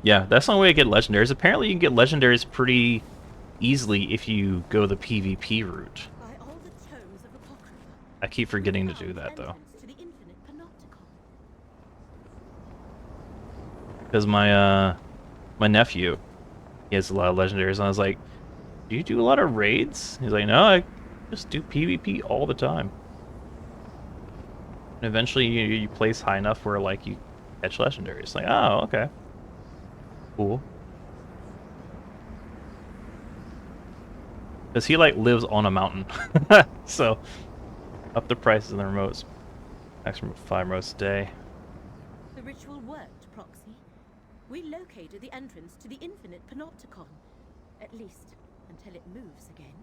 Yeah, that's the only way to get legendaries. Apparently you can get legendaries pretty easily if you go the PvP route. By all the tomes of Apocrypha, I keep forgetting to do that though. entrance to the infinite panopticon. Because my nephew, he has a lot of legendaries, and I was like, do you do a lot of raids? He's like, no, I just do PvP all the time. And eventually you place high enough where like you catch legendaries. Like, oh, okay. Cool. Because he like lives on a mountain. So up the prices in the remotes. Maximum 5 remotes a day. The ritual worked, Proxy. We located the entrance to the infinite panopticon. At least, until it moves again.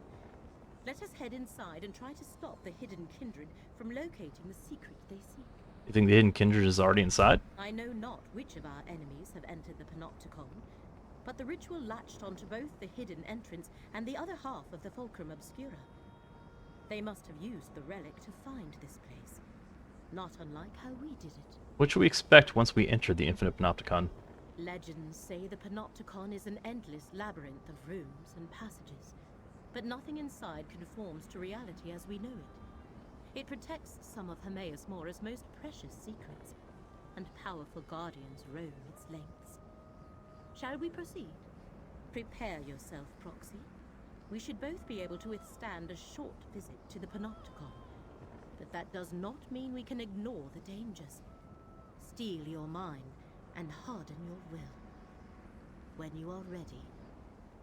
Let us head inside and try to stop the hidden kindred from locating the secret they seek. You think the hidden kindred is already inside? I know not which of our enemies have entered the panopticon, but the ritual latched onto both the hidden entrance and the other half of the Fulcrum Obscura. They must have used the relic to find this place, not unlike how we did it. What should we expect once we enter the infinite panopticon? Legends say the panopticon is an endless labyrinth of rooms and passages, but nothing inside conforms to reality as we know it. It protects some of Hermaeus Mora's most precious secrets, and powerful guardians roam its lengths. Shall we proceed? Prepare yourself, Proxy. We should both be able to withstand a short visit to the panopticon, but that does not mean we can ignore the dangers. Steel your mind and harden your will. when you are ready.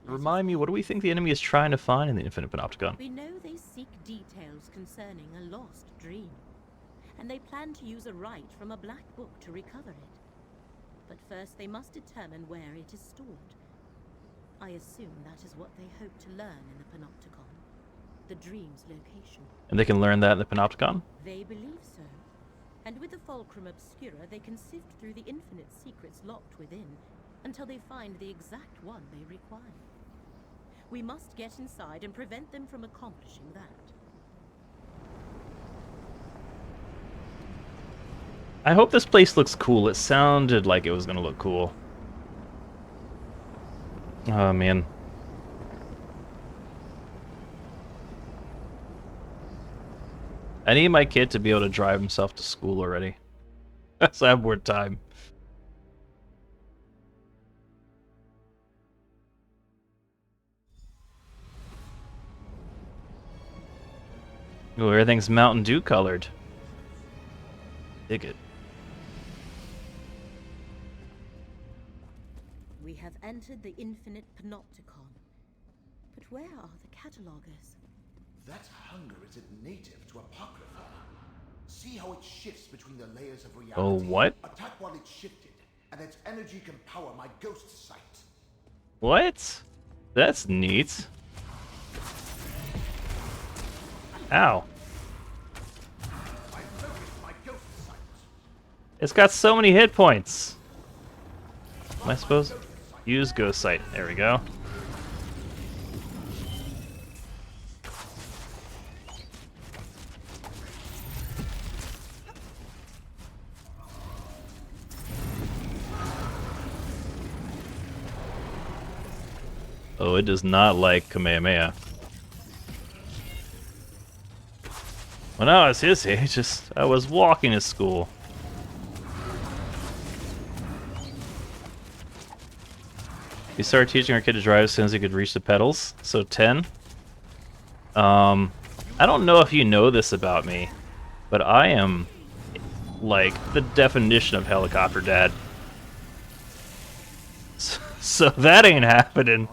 Let us Remind me, what do we think the enemy is trying to find in the Infinite Panopticon? We know they seek details concerning a lost dream, and they plan to use a rite from a black book to recover it. But first they must determine where it is stored. I assume that is what they hope to learn in the Panopticon. The dream's location. And they can learn that in the Panopticon? They believe so. And with the Fulcrum Obscura, they can sift through the infinite secrets locked within until they find the exact one they require. We must get inside and prevent them from accomplishing that. I hope this place looks cool. It sounded like it was gonna look cool. Oh, man. I need my kid to be able to drive himself to school already. So I have more time. Ooh, everything's Mountain Dew colored. Dig it. We have entered the infinite Panopticon. But where are the catalogers? That hunger is native to Apocrypha. See how it shifts between the layers of reality. Oh, what? Attack while it's shifted, and its energy can power my ghost sight. What? That's neat. Ow. I focused my ghost sight. It's got so many hit points. Am I supposed to use Ghost Sight? There we go. Oh, it does not like Kamehameha. When I was his age, I was walking to school. We started teaching our kid to drive as soon as he could reach the pedals, so 10. I don't know if you know this about me, but I am, like, the definition of helicopter dad. So that ain't happening.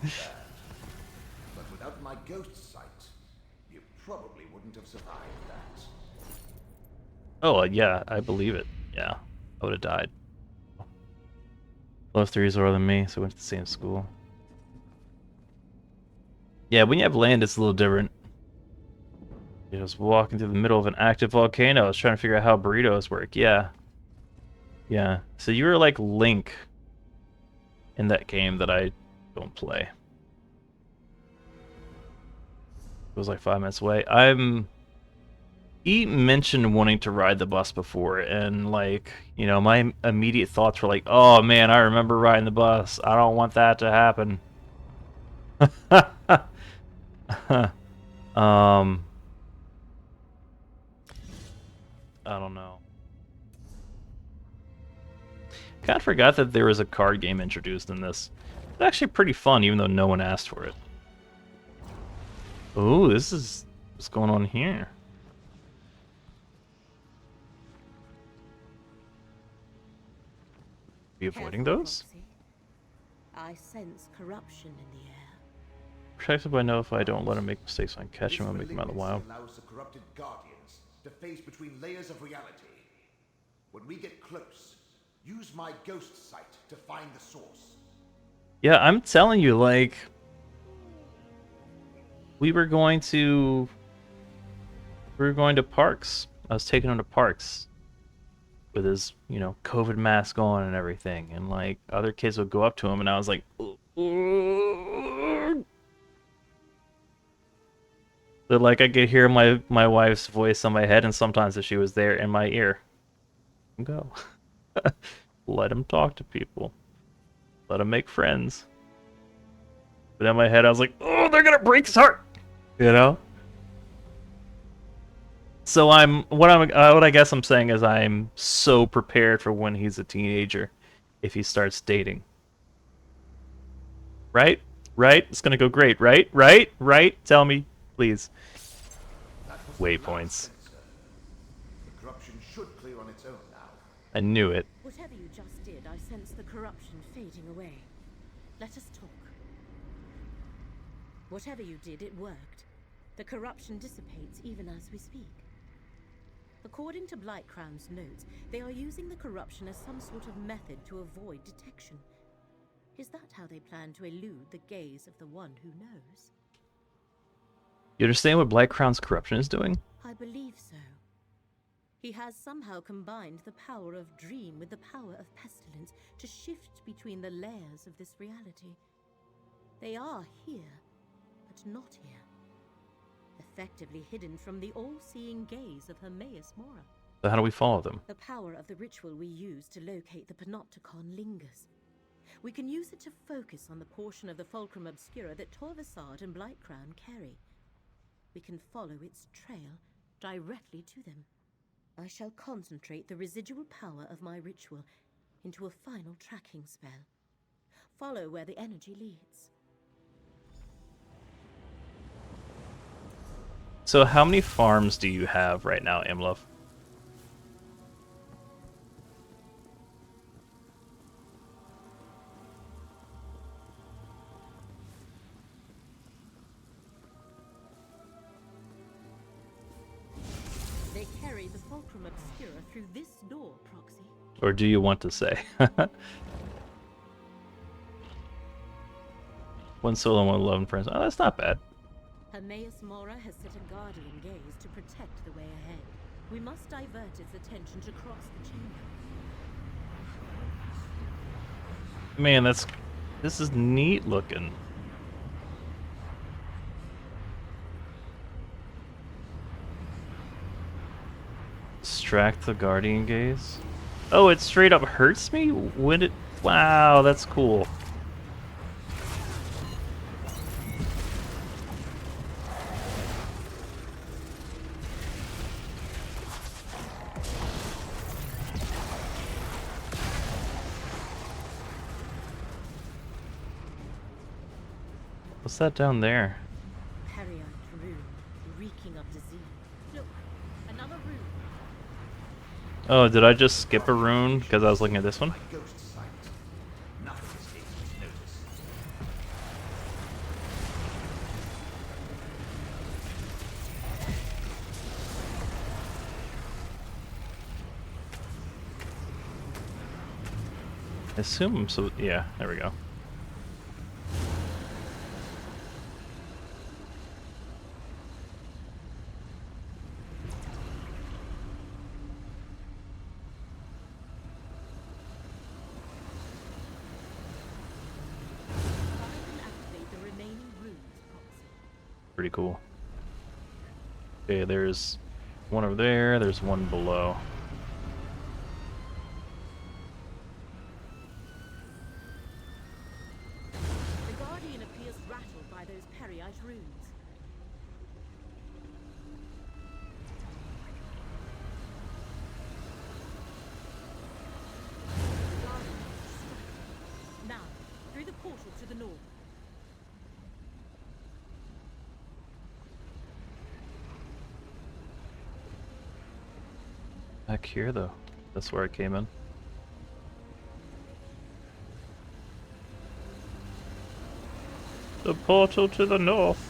But without my ghost sight, you probably wouldn't have survived that. Oh, yeah, I believe it. Yeah, I would have died. Both 3 years older than me, so we went to the same school. Yeah, when you have land, it's a little different. You're just walking through the middle of an active volcano. I was trying to figure out how burritos work. Yeah. Yeah. So you were like Link in that game that I don't play. It was like 5 minutes away. He mentioned wanting to ride the bus before, and like, you know, my immediate thoughts were like, oh man, I remember riding the bus. I don't want that to happen. I don't know. Kind of forgot that there was a card game introduced in this. It's actually pretty fun, even though no one asked for it. Ooh, this is what's going on here. Be avoiding Careful, those? Foxy. I sense corruption in the air. Protected by no if I don't let him make mistakes when I catch This him, I'll make him out of the wild. malignancy allows the corrupted guardians to phase between layers of reality. When we get close, use my ghost sight to find the source. Yeah, I'm telling you, like, we were going to Parks. I was taking him to Parks with his, you know, COVID mask on and everything, and like other kids would go up to him, and I was like, but like I could hear my wife's voice on my head, and sometimes if she was there in my ear, go, let him talk to people, let him make friends. But in my head, I was like, oh, they're gonna break his heart, you know. So what I guess I'm saying is I'm so prepared for when he's a teenager, if he starts dating. Right? Right? It's gonna go great, right? Right? Right? Tell me, please. Waypoints. The corruption should clear on its own now. I knew it. Whatever you just did, I sense the corruption fading away. Let us talk. Whatever you did, it worked. The corruption dissipates even as we speak. According to Blightcrown's notes, they are using the corruption as some sort of method to avoid detection. Is that how they plan to elude the gaze of the one who knows? You understand what Blightcrown's corruption is doing? I believe so. He has somehow combined the power of dream with the power of pestilence to shift between the layers of this reality. They are here, but not here. Effectively hidden from the all-seeing gaze of Hermaeus Mora. So how do we follow them? The power of the ritual we use to locate the Panopticon lingers. We can use it to focus on the portion of the Fulcrum Obscura that Torvasad and Blightcrown carry. We can follow its trail directly to them. I shall concentrate the residual power of my ritual into a final tracking spell. Follow where the energy leads. So how many farms do you have right now, Imlov? They carry the Fulcrum Obscura through this door, Proxy. Or do you want to say? One soul and one 11 friends. Oh, that's not bad. Hermaeus Mora has set a guardian gaze to protect the way ahead. We must divert its attention to cross the chamber. Man, this is neat looking. Distract the guardian gaze. Oh, it straight up hurts me when it. Wow, that's cool. What's that down there? Period rune, reeking of disease. Look, another rune. Oh, did I just skip a rune because I was looking at this one? Ghost sight. Nothing escapes his notice. I assume I'm so. Yeah, there we go. Pretty cool. Okay, there's one over there, there's one below. The Guardian appears rattled by those Periite runes. The Guardian is distracted. Now, through the portal to the north. Back here, though. That's where I came in. The portal to the north.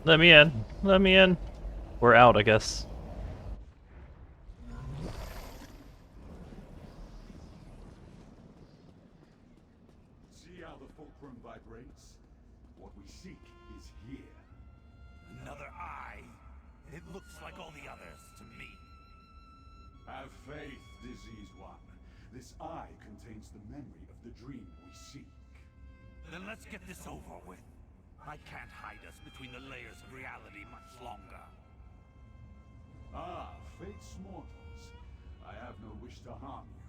Let me in. Let me in. We're out, I guess. See how the fulcrum vibrates? What we seek is here. Another eye? It looks like all the others to me. Have faith, diseased one. This eye contains the memory of the dream we seek. Then let's get this over with. I can't hide us between the layers of reality much longer. Ah, fate's mortals. I have no wish to harm you.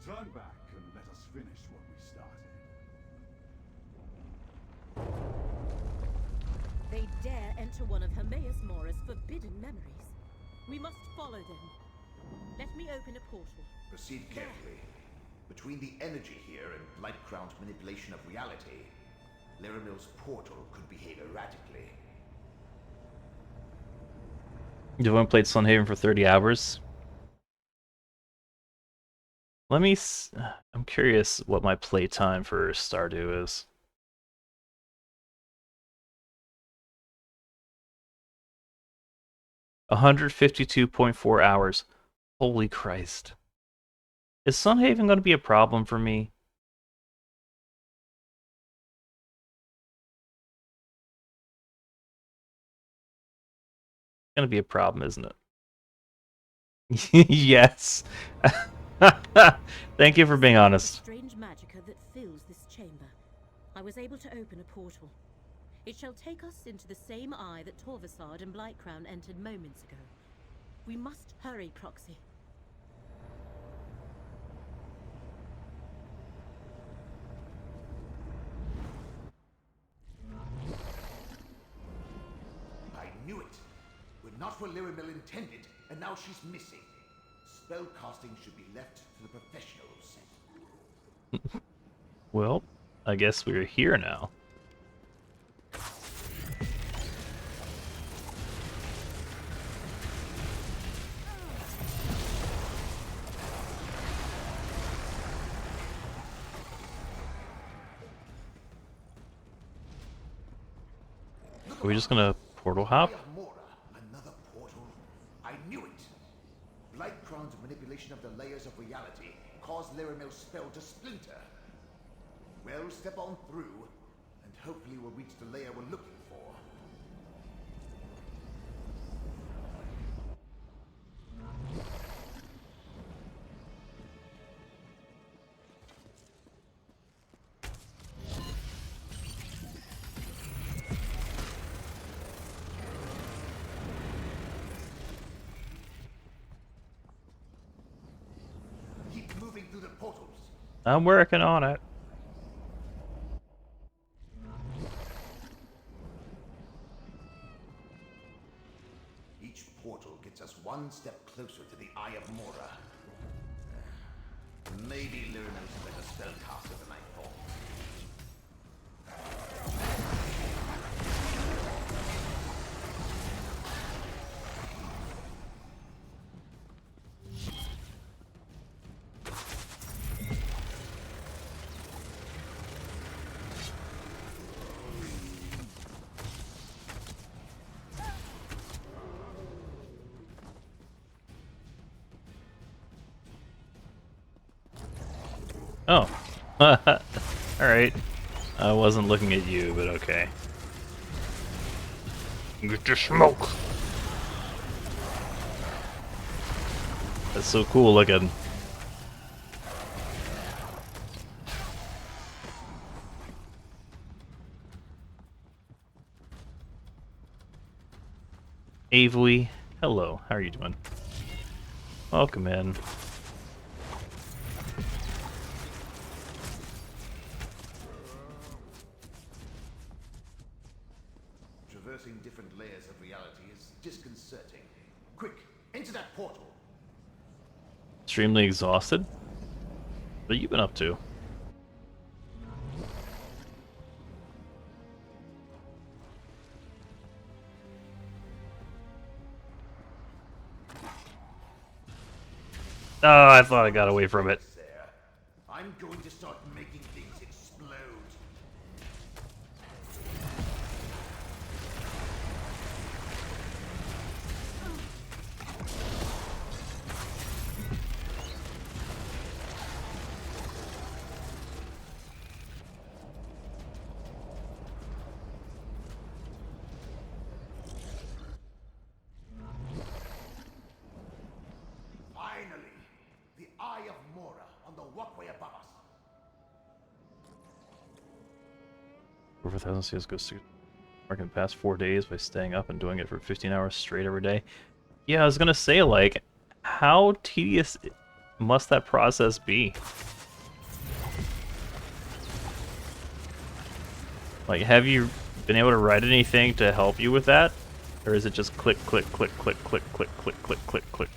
Turn back and let us finish what we started. They dare enter one of Hermaeus Mora's forbidden memories. We must follow them. Let me open a portal. Proceed carefully. Between the energy here and Blightcrown's manipulation of reality, Laramil's portal could behave erratically. You've only played Sunhaven for 30 hours? Let me... I'm curious what my playtime for Stardew is. $152.4 hours. Holy Christ. Is Sunhaven going to be a problem for me? It's going to be a problem, isn't it? Yes. Thank you for being honest. Strange magicka that fills this chamber. I was able to open a portal. It shall take us into the same eye that Torvasard and Blightcrown entered moments ago. We must hurry, Proxy. I knew it. We're not where Laramil intended, and now she's missing. Spellcasting should be left to the professionals. Well, I guess we're here now. Are we just gonna portal hop? Another portal. I knew it. Blightcrown's manipulation of the layers of reality caused Laramil's spell to splinter. Well, step on through, and hopefully we'll reach the layer we're looking for. Keep moving through the portals. I'm working on it. Each portal gets us one step closer to the Eye of Mora. Maybe Laramil's a better spellcaster than I thought. Oh. Alright. I wasn't looking at you, but okay. Get the smoke! That's so cool looking. Avely, hello, how are you doing? Welcome in. Traversing different layers of reality is disconcerting. Quick, into that portal! Extremely exhausted? What have you been up to? Oh, I thought I got away from it. There. I'm going to start making things explode. Finally! The Eye of Mora on the walkway above us. Over 1,000 CSGO working the past 4 days by staying up and doing it for 15 hours straight every day. Yeah, I was gonna say, like, how tedious must that process be? Like, have you been able to write anything to help you with that? Or is it just click, click, click, click, click, click, click, click, click, click?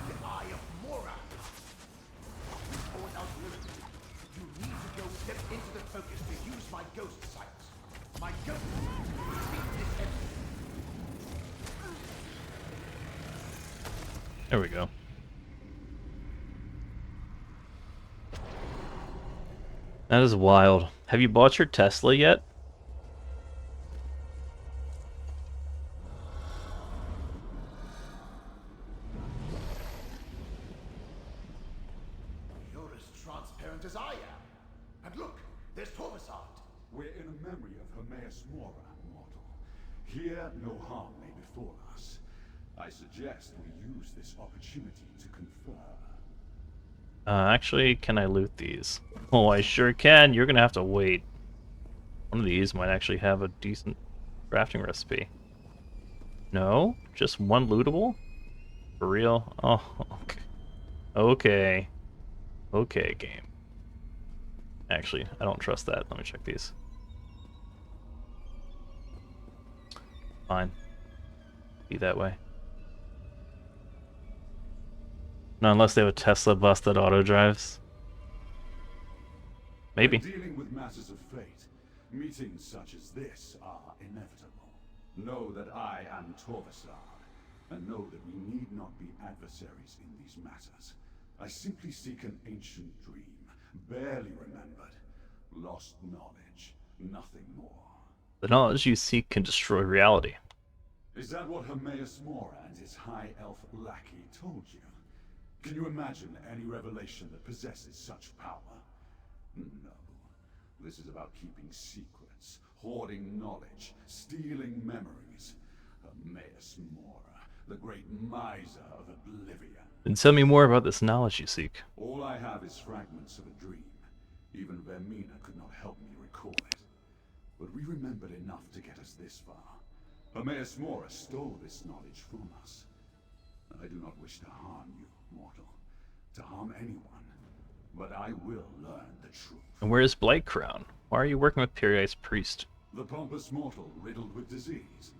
The Eye of Mora. You poured out Lilith. You need to go step into the focus to use my ghost sight. My ghost speak this heaven. There we go. That is wild. Have you bought your Tesla yet? You're as transparent as I am. And look, there's Torvasard. We're in a memory of Hermaeus Mora, mortal. Here, no harm may befall us. I suggest we use this opportunity to confer. Actually, can I loot these? Oh, I sure can. You're gonna have to wait. One of these might actually have a decent crafting recipe. No? Just one lootable? For real? Oh, okay. Okay. Okay, game. Actually, I don't trust that. Let me check these. Fine. Be that way. No, unless they have a Tesla busted auto drives. Maybe. When dealing with matters of fate, meetings such as this are inevitable. Know that I am Torvasard, and know that we need not be adversaries in these matters. I simply seek an ancient dream, barely remembered. Lost knowledge, nothing more. The knowledge you seek can destroy reality. Is that what Hermaeus Mora and his high elf lackey told you? Can you imagine any revelation that possesses such power? No. This is about keeping secrets, hoarding knowledge, stealing memories. Hermaeus Mora, the great miser of oblivion. Then tell me more about this knowledge you seek. All I have is fragments of a dream. Even Vermina could not help me recall it. But we remembered enough to get us this far. Hermaeus Mora stole this knowledge from us. I do not wish to harm you, mortal. To harm anyone. But I will learn the truth. And where is Blightcrown? Why are you working with Periite's priest? The pompous mortal riddled with disease.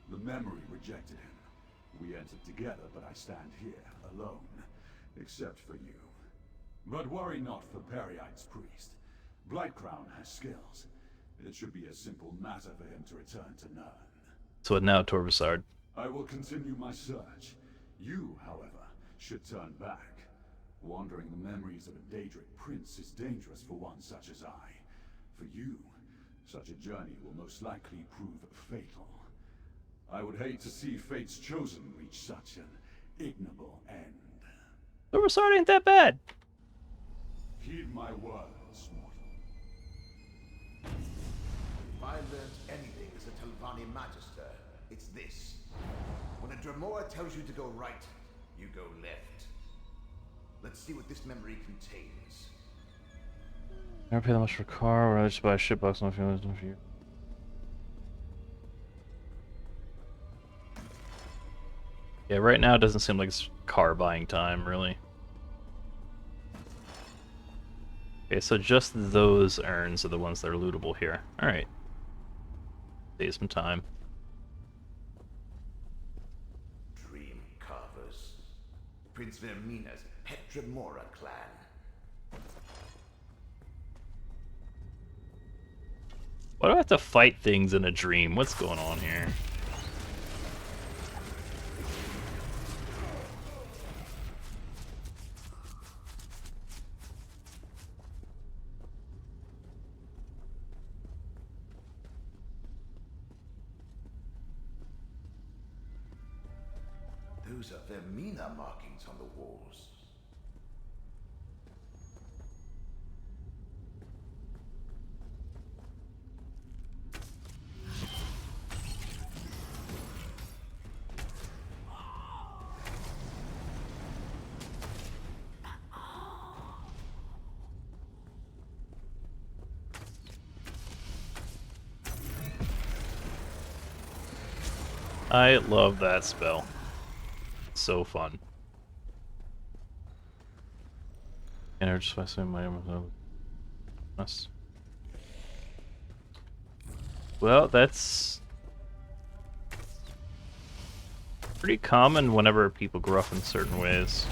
The memory rejected him. We entered together, but I stand here, alone. Except for you. But worry not for Periite's priest. Blightcrown has skills. It should be a simple matter for him to return to Nirn. So what now, Torvasard? I will continue my search. You, however, should turn back. Wandering the memories of a Daedric prince is dangerous for one such as I. For you, such a journey will most likely prove fatal. I would hate to see Fate's Chosen reach such an ignoble end. Torvasard ain't that bad. Heed my words, mortal. If I learned anything as a Telvanni Magister, it's this. When a Dremora tells you to go right, you go left. Let's see what this memory contains. Never pay that much for a car, or I just buy a shitbox on for you. Yeah, right now it doesn't seem like it's car buying time, really. Okay, so just those urns are the ones that are lootable here. Alright. Save some time. Dream Carvers. Prince Vermina's pet Dremora clan. Why do I have to fight things in a dream? What's going on here? Those are Vermina markings on the walls. I love that spell. So fun. And I just want my us. Well, that's pretty common whenever people grow up in certain ways.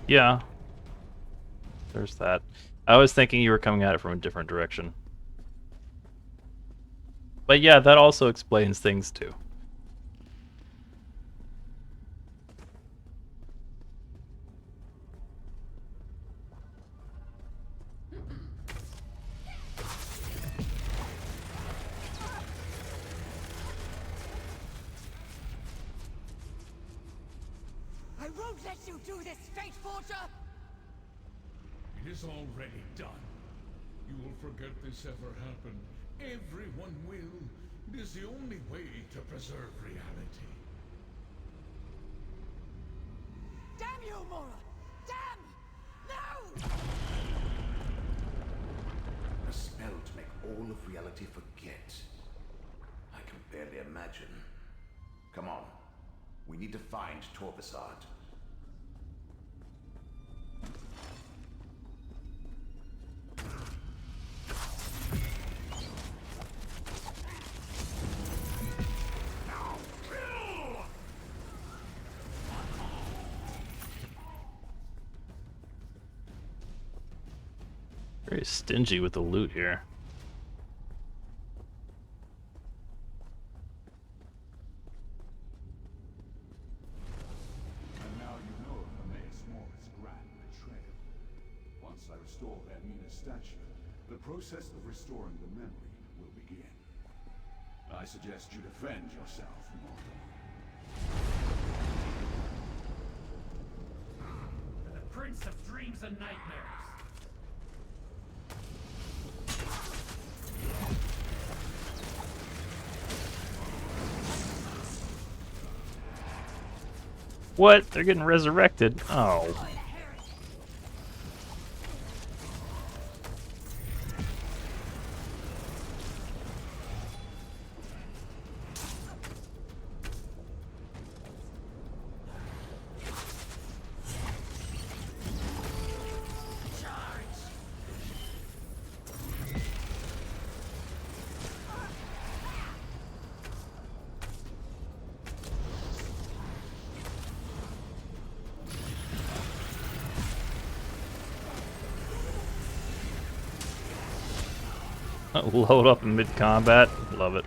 Yeah. There's that. I was thinking you were coming at it from a different direction. But yeah, that also explains things too. I won't let you do this, Fate Forger! It is already done. You will forget this ever happened. Everyone will. It is the only way to preserve reality. Damn you, Mora! Damn! No! A spell to make all of reality forget. I can barely imagine. Come on. We need to find Torvasad. Very stingy with the loot here. And now you know of Hermaeus Mora's grand betrayal. Once I restore Vermina's statue, the process of restoring the memory will begin. I suggest you defend yourself, Mora. The Prince of Dreams and Nightmares. What? They're getting resurrected? Oh. Load up in mid-combat. Love it.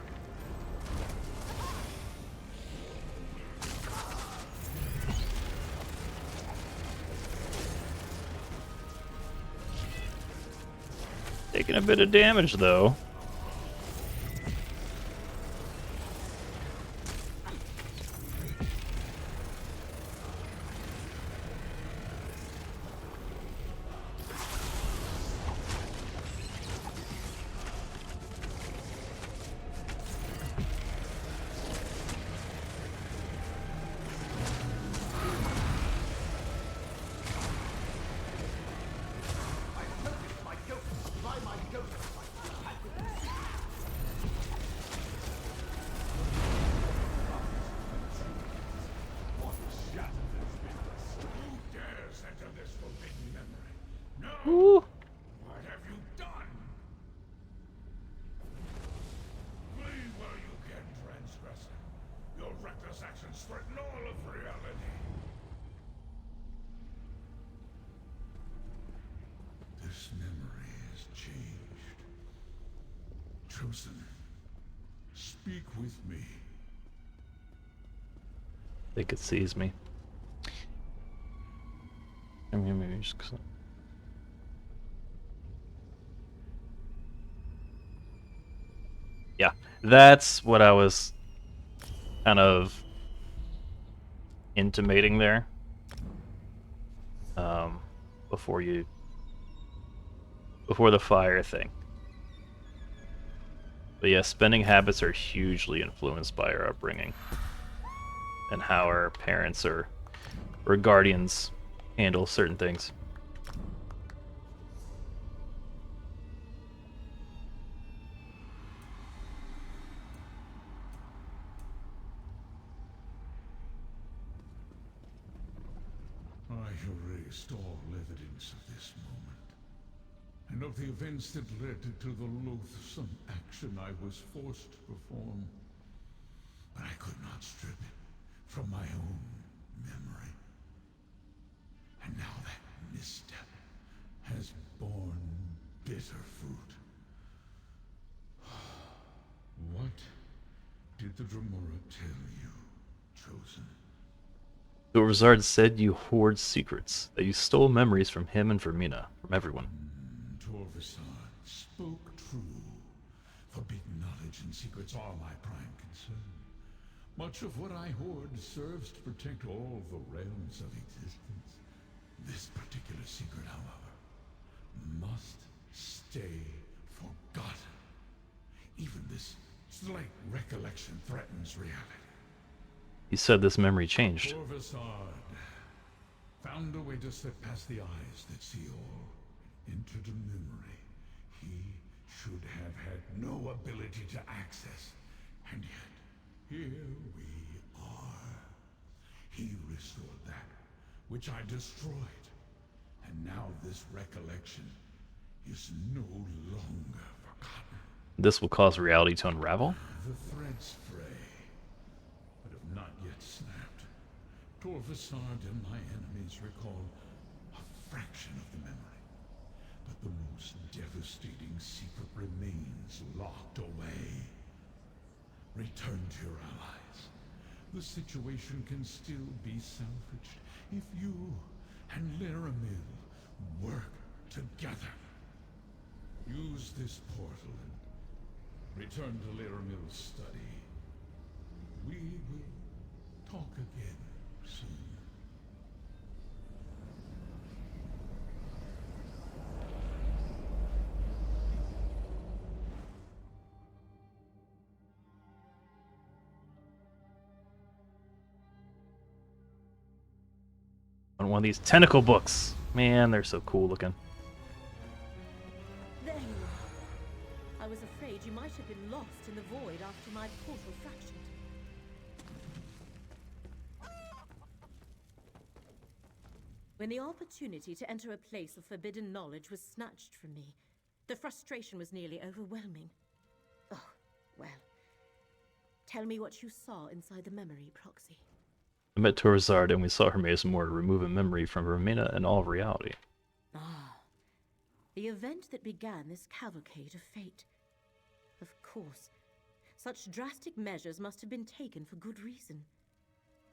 Taking a bit of damage, though. Ooh. What have you done? Flee where you can, transgressor. Your reckless actions threaten all of reality. This memory is changed. Chosen, speak with me. I think it sees me. I mean, maybe just... Yeah, that's what I was kind of intimating there before the fire thing. But yeah, spending habits are hugely influenced by our upbringing and how our parents or guardians handle certain things. I erased all evidence of this moment, and of the events that led to the loathsome action I was forced to perform. But I could not strip it from my own memory. And now that misstep has borne bitter fruit. What did the Dremora tell you, Chosen? Dorvazard said you hoard secrets, that you stole memories from him and Vermina, from everyone. Torvasad spoke true. Forbidden knowledge and secrets are my prime concern. Much of what I hoard serves to protect all the realms of existence. This particular secret, however, must stay forgotten. Even this slight recollection threatens reality. He said this memory changed. Torvasad found a way to slip past the eyes that see all, entered a memory he should have had no ability to access. And yet, here we are. He restored that which I destroyed. And now this recollection is no longer forgotten. This will cause reality to unravel? The threads fray, but have not yet snapped. Torvasad and my enemies recall a fraction of the memory, but the most devastating secret remains locked away. Return to your allies. The situation can still be salvaged if you and Laramil work together. Use this portal and return to Laramil's study. We will talk again soon. On one of these tentacle books. Man, they're so cool looking. There you are. I was afraid you might have been lost in the void after my portal fractured. When the opportunity to enter a place of forbidden knowledge was snatched from me, the frustration was nearly overwhelming. Oh, well. Tell me what you saw inside the memory, Proxy. I met Torvazard and we saw Hermes Moore remove a memory from Vermina and all of reality. Ah, the event that began this cavalcade of fate. Of course, such drastic measures must have been taken for good reason.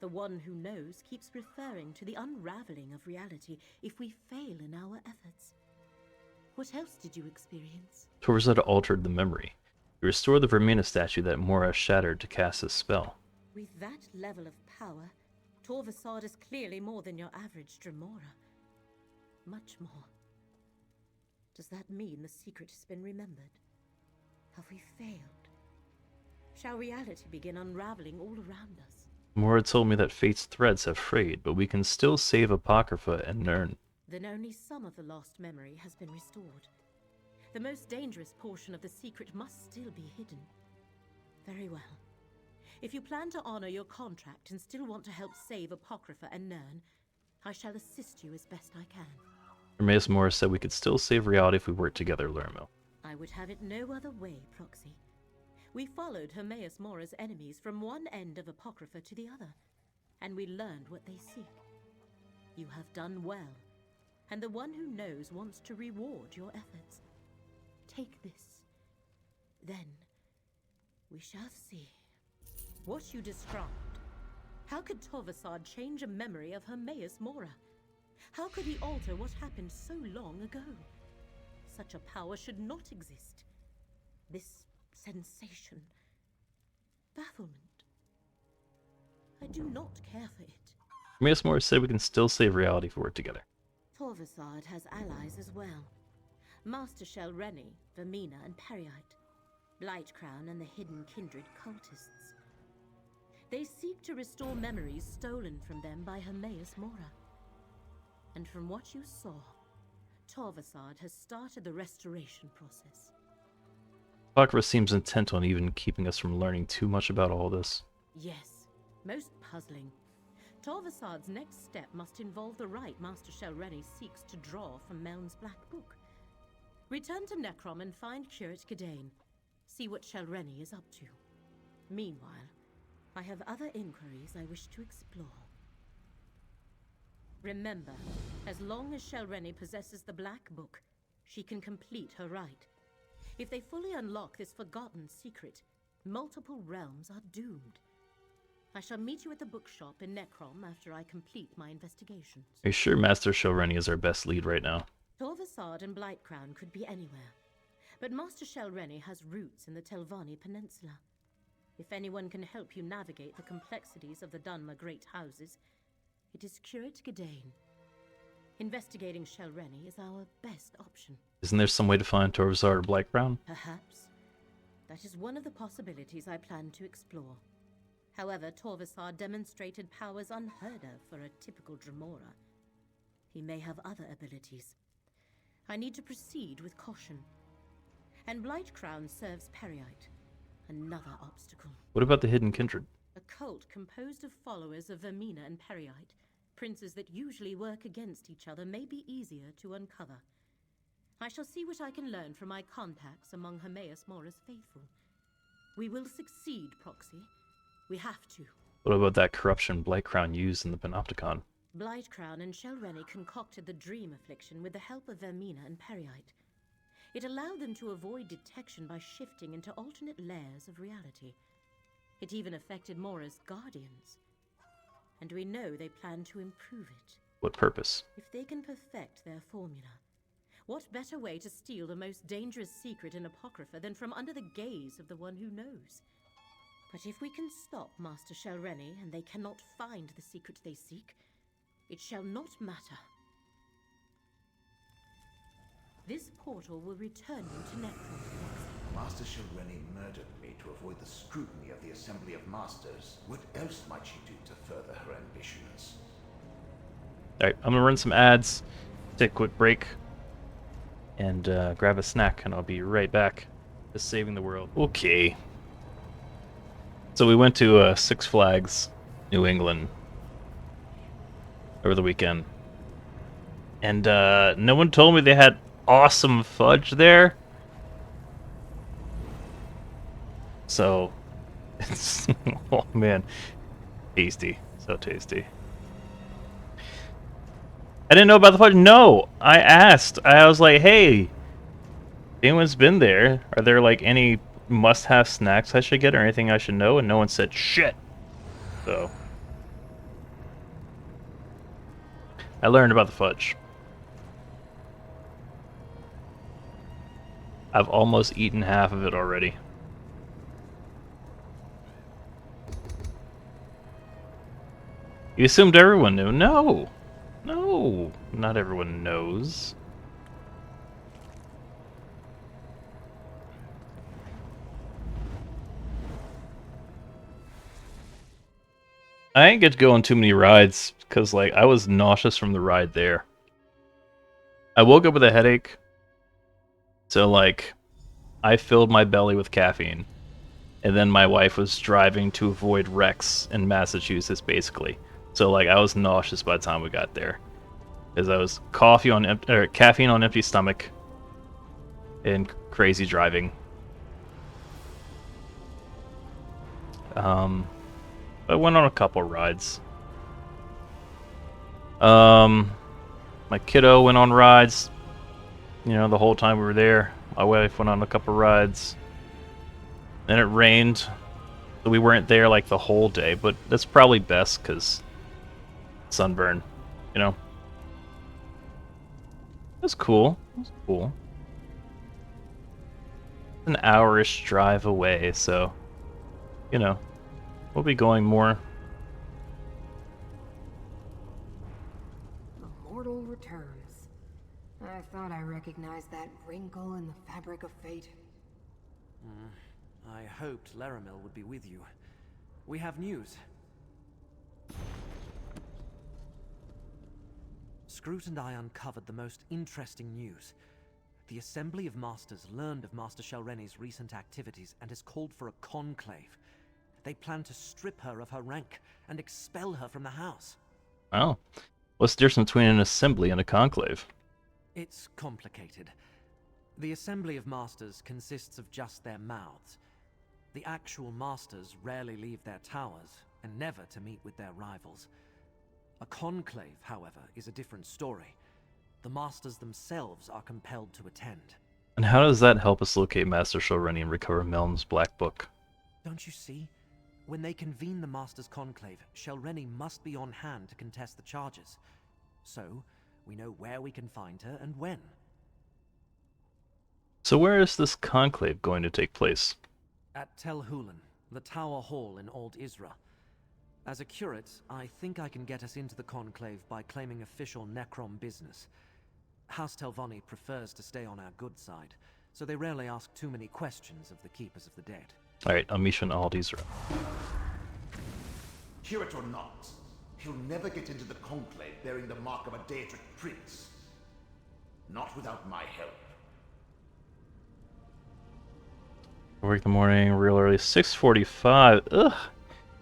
The one who knows keeps referring to the unraveling of reality if we fail in our efforts. What else did you experience? Torvazard altered the memory. He restored the Vermina statue that Mora shattered to cast his spell. With that level of power, Torvasad is clearly more than your average Dremora. Much more. Does that mean the secret has been remembered? Have we failed? Shall reality begin unraveling all around us? Mora told me that fate's threads have frayed, but we can still save Apocrypha and Nirn. Then only some of the lost memory has been restored. The most dangerous portion of the secret must still be hidden. Very well. If you plan to honor your contract and still want to help save Apocrypha and Nirn, I shall assist you as best I can. Hermes Moore said we could still save reality if we work together, Laramil. I would have it no other way, Proxy. We followed Hermes Mora's enemies from one end of Apocrypha to the other, and we learned what they seek. You have done well, and the one who knows wants to reward your efforts. Take this. Then, we shall see. What you described. How could Torvasad change a memory of Hermes Mora? How could he alter what happened so long ago? Such a power should not exist. This sensation. Bafflement. do not care for it. Hermaeus Mora said we can still save reality if we work together. Torvasard has allies as well. Master Shell Rennie, Vermina, and Periite. Blightcrown and the Hidden Kindred cultists. They seek to restore memories stolen from them by Hermaeus Mora. And from what you saw, Torvasard has started the restoration process. Apocrypha seems intent on even keeping us from learning too much about all this. Yes, most puzzling. Torvasard's next step must involve the right Master Shell Rennie seeks to draw from Meln's Black Book. Return to Necrom and find Curate Gadain. See what Shell Rennie is up to. Meanwhile, I have other inquiries I wish to explore. Remember, as long as Shell Rennie possesses the Black Book, she can complete her rite. If they fully unlock this forgotten secret, multiple realms are doomed. I shall meet you at the bookshop in Necrom after I complete my investigations. Are you sure Master Shell Rennie is our best lead right now? Torvasard and Blightcrown could be anywhere, but Master Shell Rennie has roots in the Telvanni Peninsula. If anyone can help you navigate the complexities of the Dunmer Great Houses, it is Curate Gadain. Investigating Shell Rennie is our best option. Isn't there some way to find Torvasard or Blightcrown? Perhaps. That is one of the possibilities I plan to explore. However, Torvasard demonstrated powers unheard of for a typical Dremora. He may have other abilities. I need to proceed with caution. And Blightcrown serves Periite, another obstacle. What about the Hidden Kindred? A cult composed of followers of Vermina and Periite, princes that usually work against each other, may be easier to uncover. I shall see what I can learn from my contacts among Hermaeus Mora's faithful. We will succeed, Proxy. We have to. What about that corruption Blightcrown used in the Panopticon? Blightcrown and Shell Rennie concocted the Dream Affliction with the help of Vermina and Periite. It allowed them to avoid detection by shifting into alternate layers of reality. It even affected Mora's guardians. And we know they plan to improve it. What purpose? If they can perfect their formula, what better way to steal the most dangerous secret in Apocrypha than from under the gaze of the one who knows? But if we can stop Master Shell Rennie and they cannot find the secret they seek, it shall not matter. This portal will return you to Necrom. Master Shell Rennie murdered me to avoid the scrutiny of the Assembly of Masters. What else might she do to further her ambitions? Alright, I'm gonna run some ads, take a quick break, and grab a snack, and I'll be right back to saving the world. Okay. So we went to Six Flags, New England, over the weekend. And no one told me they had awesome fudge there. So, it's, oh man, tasty, so tasty. I didn't know about the fudge. No, I asked. I was like, hey, anyone's been there? Are there like any must-have snacks I should get or anything I should know? And no one said shit. So, I learned about the fudge. I've almost eaten half of it already. You assumed everyone knew? No! No! Not everyone knows. I didn't get to go on too many rides, because, like, I was nauseous from the ride there. I woke up with a headache, so, like, I filled my belly with caffeine. And then my wife was driving to avoid wrecks in Massachusetts, basically. So, like, I was nauseous by the time we got there. Because I was caffeine on empty stomach and crazy driving. I went on a couple rides. My kiddo went on rides, you know, the whole time we were there. My wife went on a couple rides. Then it rained, so we weren't there like the whole day, but that's probably best because sunburn, you know. That's cool. That's cool. An hour-ish drive away, so, you know, we'll be going more returns. I thought I recognized that wrinkle in the fabric of fate. I hoped Laramil would be with you. We have news. Scroot and I uncovered the most interesting news. The Assembly of Masters learned of Master Shelreni's recent activities and has called for a conclave. They plan to strip her of her rank and expel her from the house. Oh. What's the difference between an assembly and a conclave? It's complicated. The Assembly of Masters consists of just their mouths. The actual Masters rarely leave their towers, and never to meet with their rivals. A conclave, however, is a different story. The Masters themselves are compelled to attend. And how does that help us locate Master Shelreni and recover Melm's Black Book? Don't you see? When they convene the Masters' Conclave, Shelreni must be on hand to contest the charges. So, we know where we can find her and when. So where is this conclave going to take place? At Tel Hulan, the Tower Hall in Old Isra. As a curate, I think I can get us into the Conclave by claiming official Necrom business. House Telvanni prefers to stay on our good side, so they rarely ask too many questions of the Keepers of the Dead. Alright, I'll meet you in Old Isra. Curate or not, he'll never get into the Conclave bearing the mark of a Daedric prince. Not without my help. Work in the morning, real early, 6:45. Ugh.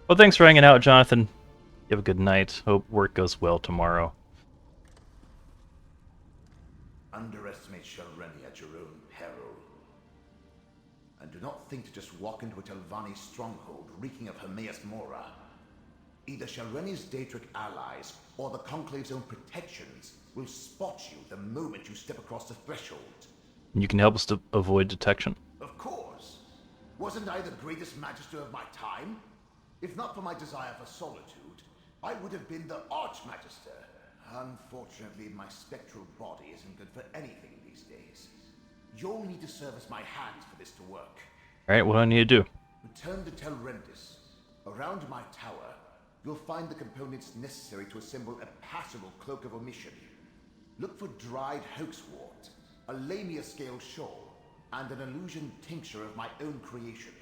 Well, thanks for hanging out, Jonathan. You have a good night. Hope work goes well tomorrow. Underestimate Shelreni at your own peril. And do not think to just walk into a Telvanni stronghold reeking of Hermaeus Mora. Either Shelreni's Daedric allies or the Conclave's own protections will spot you the moment you step across the threshold. You can help us to avoid detection? Of course. Wasn't I the greatest magister of my time? If not for my desire for solitude, I would have been the Archmagister. Unfortunately, my spectral body isn't good for anything these days. You'll need to serve as my hands for this to work. Alright, what do I need to do? Return to Telrendis. Around my tower, you'll find the components necessary to assemble a passable cloak of omission. Look for dried hoaxwort, a lamia-scale shawl, and an illusion tincture of my own creation.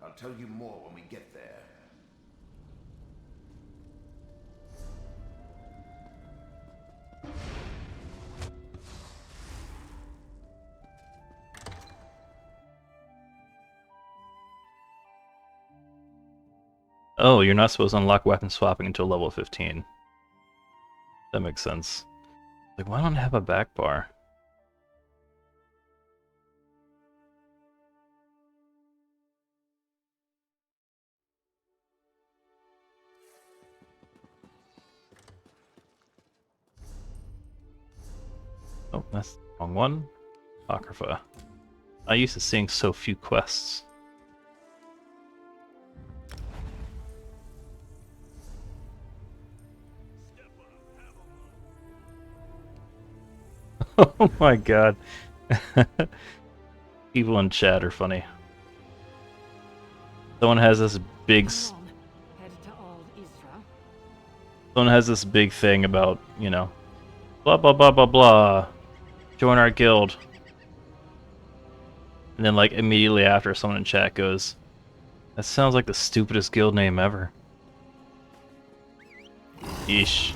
I'll tell you more when we get there. Oh, you're not supposed to unlock weapon swapping until level 15. That makes sense. Like, why don't I have a back bar? Oh, that's the wrong one. Apocrypha. I used to seeing so few quests. Oh my god. People in chat are funny. Someone has this big someone has this big thing about, you know, blah blah blah blah blah. Join our guild. And then like immediately after someone in chat goes, that sounds like the stupidest guild name ever. Yeesh.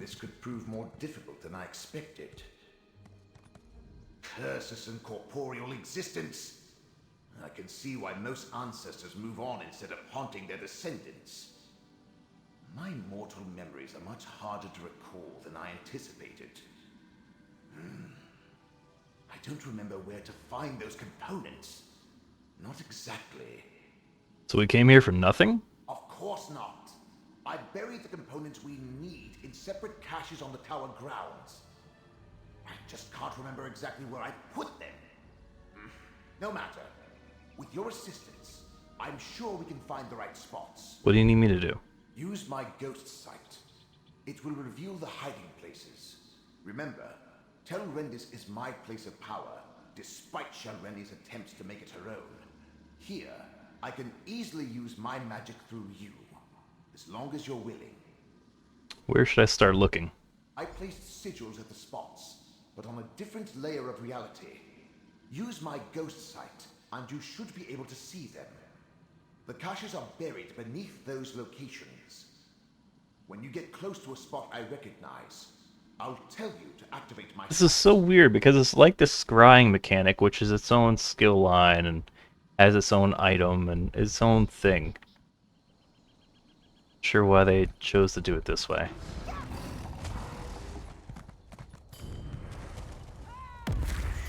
This could prove more difficult than I expected. Curses and corporeal existence. I can see why most ancestors move on instead of haunting their descendants. My mortal memories are much harder to recall than I anticipated. I don't remember where to find those components. Not exactly. So we came here for nothing? Of course not. I buried the components we need in separate caches on the tower grounds. just can't remember exactly where I put them. No matter. With your assistance, I'm sure we can find the right spots. What do you need me to do? Use my ghost sight. It will reveal the hiding places. Remember, Tel'Rendis is my place of power, despite Shalrenni's attempts to make it her own. Here, I can easily use my magic through you, as long as you're willing. Where should I start looking? I placed sigils at the spots, but on a different layer of reality. Use my ghost sight, and you should be able to see them. The caches are buried beneath those locations. When you get close to a spot I recognize, I'll tell you to activate my... This is so weird because it's like the scrying mechanic, which is its own skill line and has its own item and its own thing. Not sure why they chose to do it this way.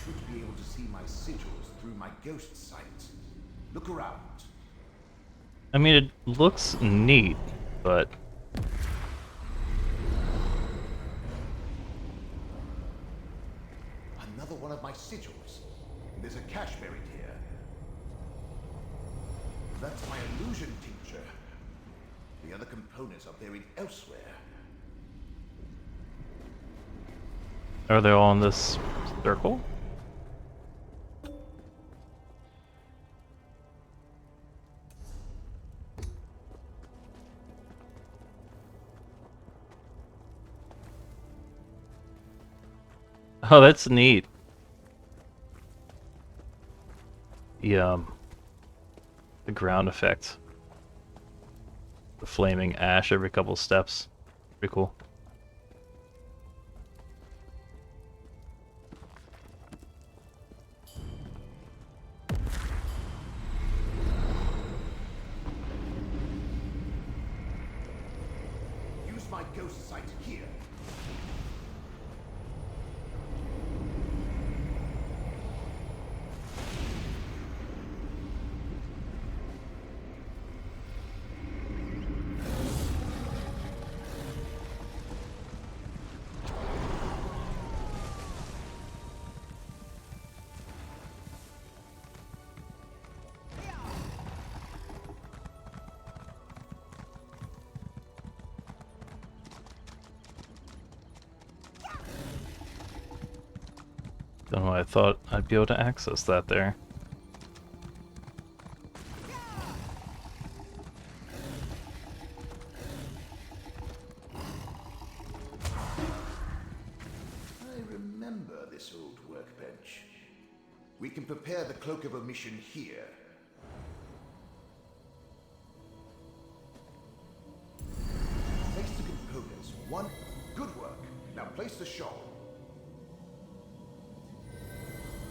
Should be able to see my sigils through my ghost sight. Look around. I mean, it looks neat, but... Another one of my sigils. There's a cache buried here. That's my illusion tincture. The other components are buried elsewhere. Are they all in this circle? Oh, that's neat. The ground effect. The flaming ash every couple steps. Pretty cool. Use my ghost sight here. Don't know why I thought I'd be able to access that there. I remember this old workbench. We can prepare the Cloak of Omission here. Place the components. One. Good work. Now place the shawl.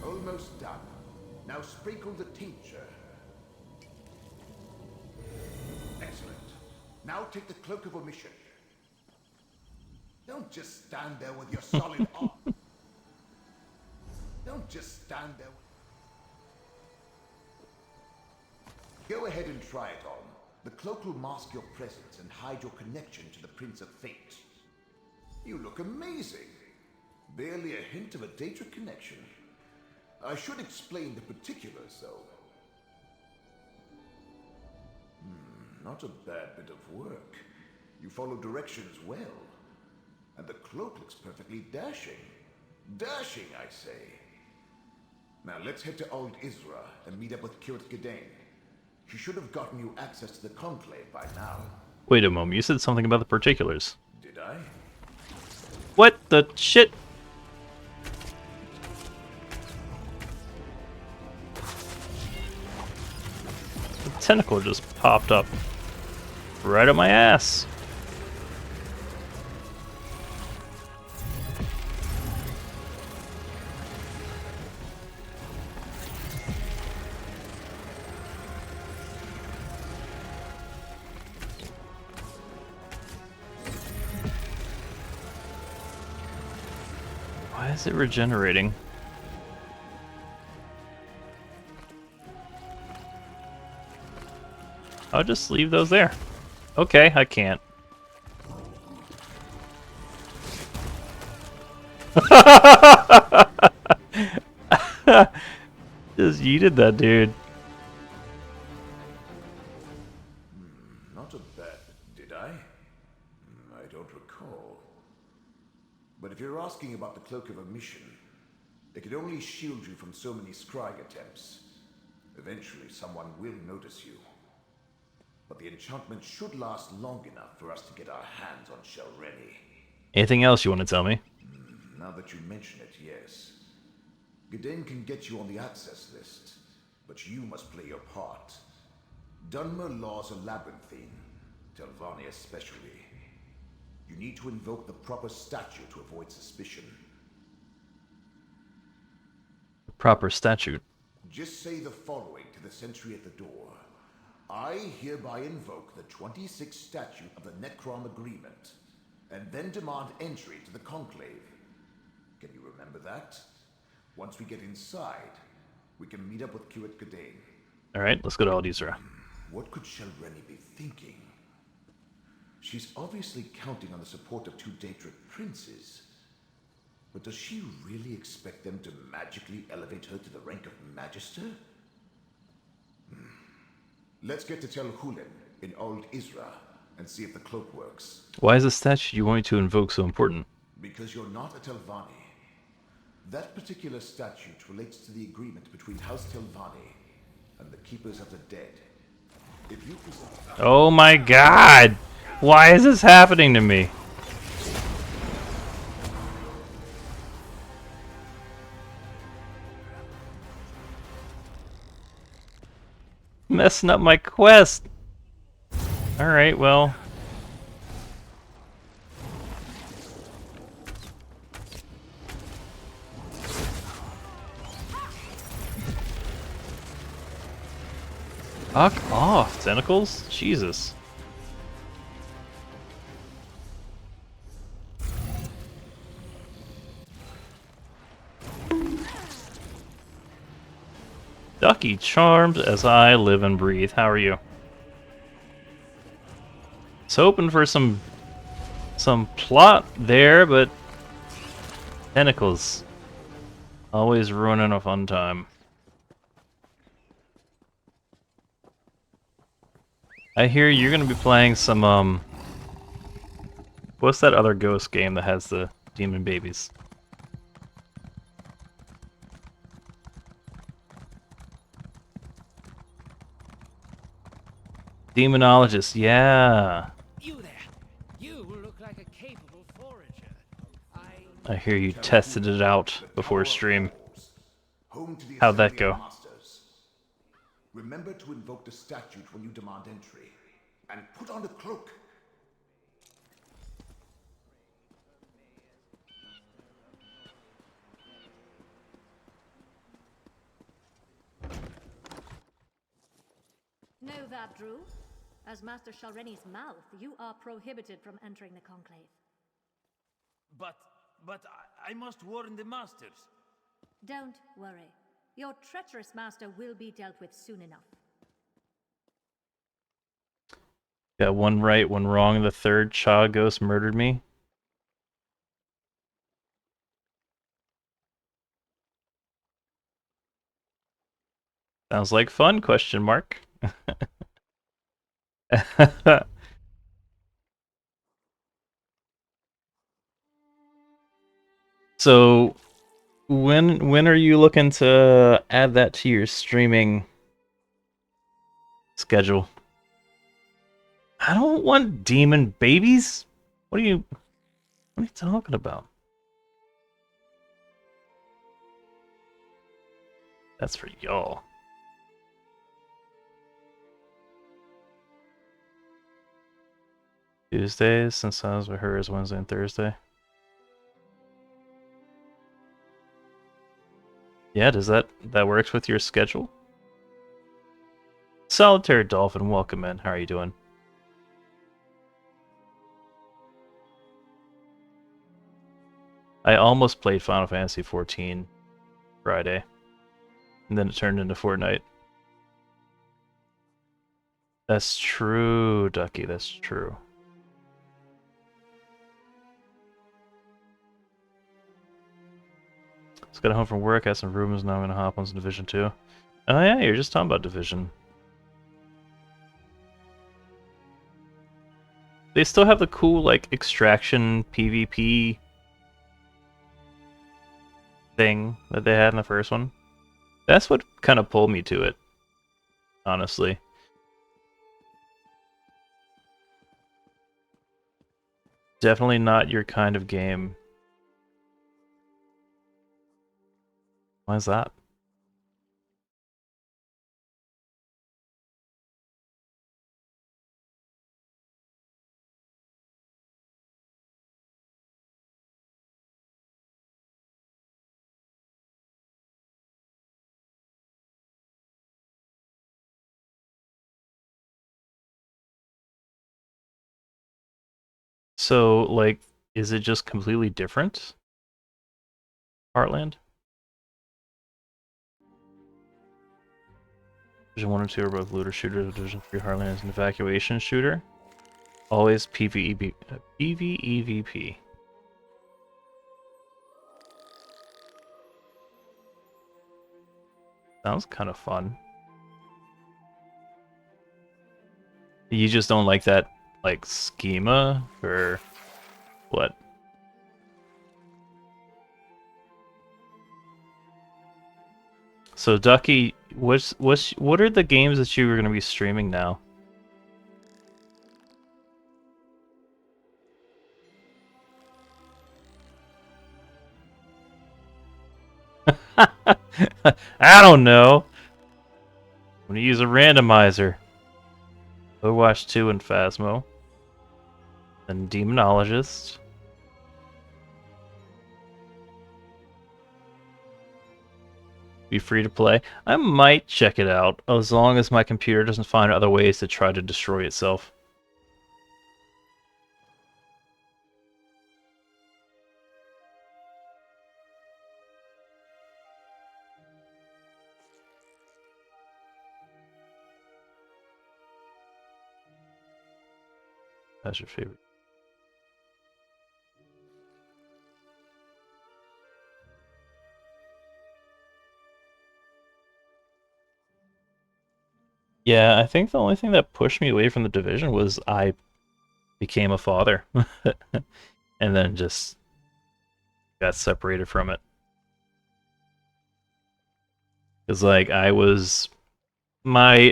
Almost done. Now sprinkle the tincture. Excellent. Now take the Cloak of Omission. Don't just stand there with your solid arm. Don't just stand there. Go ahead and try it on. The cloak will mask your presence and hide your connection to the Prince of Fate. You look amazing. Barely a hint of a data connection. I should explain the particulars, though. Not a bad bit of work. You follow directions well. And the cloak looks perfectly dashing. Dashing, I say. Now let's head to Old Isra and meet up with Kirt Gedain. She should have gotten you access to the Conclave by now. Wait a moment, you said something about the particulars. Did I? What the shit? The tentacle just popped up right up my ass. Why is it regenerating? I'll just leave those there. Okay, I can't. Just yeeted that dude. Not a bad, did I? I don't recall. But if you're asking about the Cloak of Omission, it can only shield you from so many scrying attempts. Eventually, someone will notice you. But the enchantment should last long enough for us to get our hands on Shalreni. Anything else you want to tell me? Now that you mention it, yes. Giden can get you on the access list, but you must play your part. Dunmer laws are labyrinthine, Telvanni especially. You need to invoke the proper statute to avoid suspicion. Proper statute. Just say the following to the sentry at the door. I hereby invoke the 26th statute of the Necrom Agreement, and then demand entry to the Conclave. Can you remember that? Once we get inside, we can meet up with Kiwit Giden. Alright, let's go to Aldisra. What could Shalreni be thinking? She's obviously counting on the support of two Daedric princes. But does she really expect them to magically elevate her to the rank of Magister? Let's get to Tel Hulen in Old Isra and see if the cloak works. Why is the statue you want to invoke so important? Because you're not a Telvanni. That particular statute relates to the agreement between House Telvanni and the Keepers of the Dead. If you present... Oh my god! Why is this happening to me? Messing up my quest! Alright, well... Fuck off, tentacles? Jesus. Ducky charmed as I live and breathe. How are you? Was hoping for some plot there, but tentacles always ruining a fun time. I hear you're gonna be playing some what's that other ghost game that has the demon babies? Demonologist, yeah. You there. You look like a capable forager. I hear you tested it out before stream. Home to the How'd that Assembly of go? Masters. Remember to invoke the statute when you demand entry. And put on the cloak. Know that, Drew? As Master Shalreni's mouth, you are prohibited from entering the Conclave. But I must warn the masters. Don't worry. Your treacherous master will be dealt with soon enough. Got one right, one wrong. The third Cha ghost murdered me. Sounds like fun, question mark. So, when are you looking to add that to your streaming schedule? I don't want demon babies. What are you talking about? That's for y'all. Tuesdays, since I was with her, is Wednesday and Thursday. Yeah, does that works with your schedule? Solitary Dolphin, welcome in. How are you doing? I almost played Final Fantasy XIV Friday, and then it turned into Fortnite. That's true, Ducky, that's true. Just got home from work, had some rooms, now I'm gonna hop on some Division 2. Oh yeah, you're just talking about Division. They still have the cool, like, extraction PvP thing that they had in the first one. That's what kind of pulled me to it, honestly. Definitely not your kind of game. Why is that? So, like, is it just completely different? Heartland? Division 1 and 2 are both looter shooters. Division 3 Heartland is an evacuation shooter. Always PvEVP. Sounds kind of fun. You just don't like that, like, schema? Or what? So, Ducky, what are the games that you are going to be streaming now? I don't know. I'm going to use a randomizer. Overwatch 2 and Phasmo. Then Demonologist. Be free to play. I might check it out, as long as my computer doesn't find other ways to try to destroy itself. That's your favorite. Yeah, I think the only thing that pushed me away from the Division was I became a father. And then just got separated from it. Because, like, my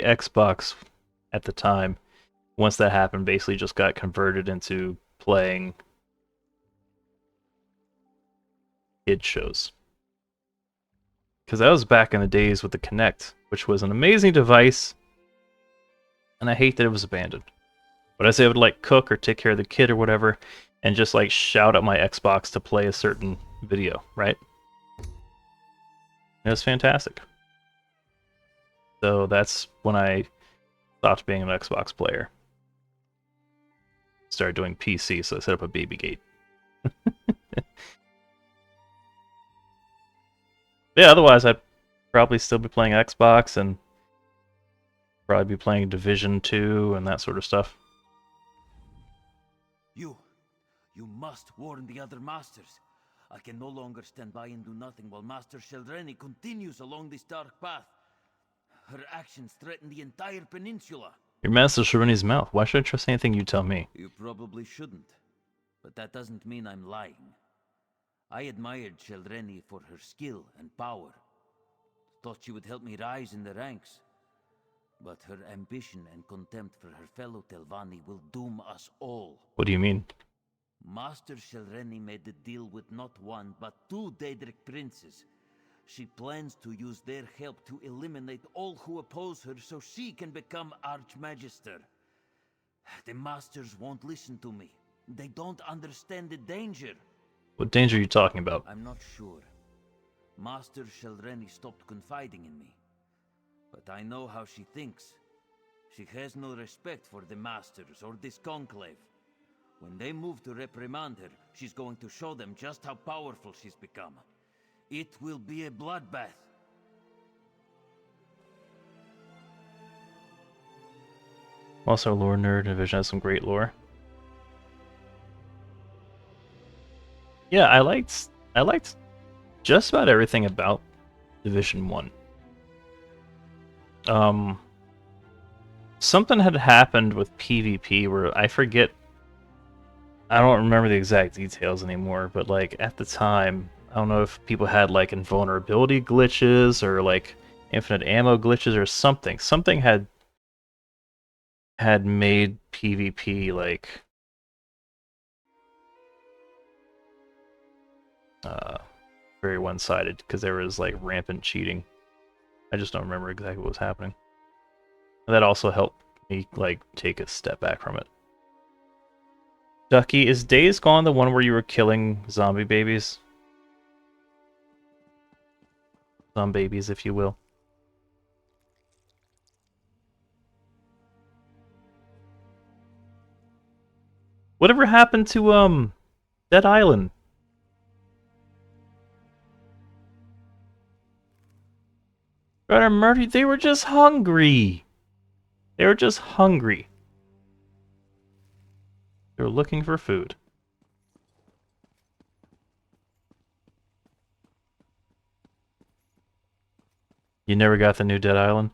Xbox at the time, once that happened, basically just got converted into playing kid shows. Because that was back in the days with the Kinect, which was an amazing device, and I hate that it was abandoned. But I was able to, like, cook or take care of the kid or whatever, and just, like, shout at my Xbox to play a certain video, right? It was fantastic. So that's when I stopped being an Xbox player. Started doing PC, so I set up a baby gate. Yeah, otherwise I'd probably still be playing Xbox and probably be playing Division 2 and that sort of stuff. You must warn the other masters. I can no longer stand by and do nothing while Master Sheldreni continues along this dark path. Her actions threaten the entire peninsula. Your Master Sharini's mouth. Why should I trust anything you tell me? You probably shouldn't, but that doesn't mean I'm lying. I admired Sheldreni for her skill and power. Thought she would help me rise in the ranks. But her ambition and contempt for her fellow Telvanni will doom us all. What do you mean? Master Sheldreni made a deal with not one, but two Daedric princes. She plans to use their help to eliminate all who oppose her so she can become Archmagister. The masters won't listen to me. They don't understand the danger. What danger are you talking about? I'm not sure. Master Sheldreni stopped confiding in me. But I know how she thinks. She has no respect for the masters or this conclave. When they move to reprimand her, she's going to show them just how powerful she's become. It will be a bloodbath. Also, lore nerd. Division has some great lore. Yeah, I liked just about everything about Division 1. Something had happened with PvP where I forget. I don't remember the exact details anymore, but like at the time, I don't know if people had like invulnerability glitches or like infinite ammo glitches or something. Something had made PvP like very one-sided because there was like rampant cheating. I just don't remember exactly what was happening. And that also helped me like take a step back from it. Ducky, is Days Gone the one where you were killing zombie babies? Zombabies, if you will. Whatever happened to Dead Island? Brother Murphy, they were just hungry. They were just hungry. They were looking for food. You never got the new Dead Island?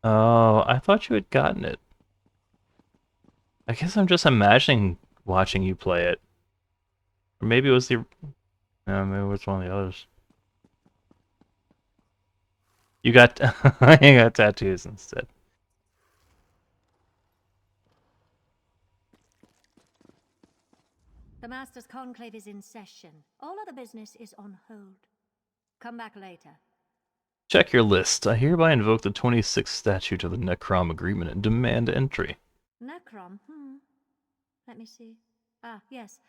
Oh, I thought you had gotten it. I guess I'm just imagining watching you play it. Or maybe it was the... No, maybe it was one of the others. You got... you got tattoos instead. The Master's Conclave is in session. All other business is on hold. Come back later. Check your list. I hereby invoke the 26th statute of the Necrom Agreement and demand entry. Necrom? Let me see. Ah, yes.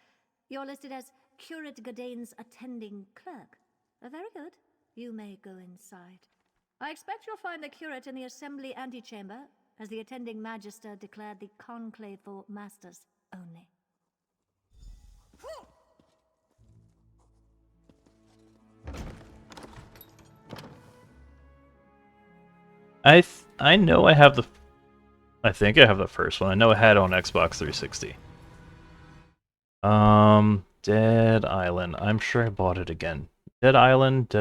You're listed as Curate Godane's attending clerk. Very good. You may go inside. I expect you'll find the curate in the assembly antechamber, as the attending magister declared the conclave for masters only. I know I have the... I think I have the first one. I know I had it on Xbox 360. Dead Island. I'm sure I bought it again. Dead Island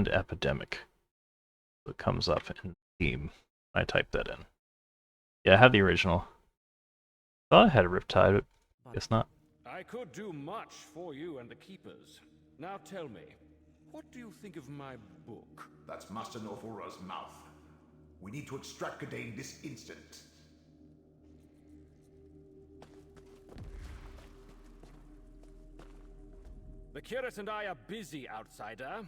Epidemic. It comes up in Steam. I typed that in. Yeah, I have the original. Thought I had a Riptide, but guess not. I could do much for you and the Keepers. Now tell me, what do you think of my book? That's Master Norfora's mouth. We need to extract Godane this instant. The curate and I are busy, outsider.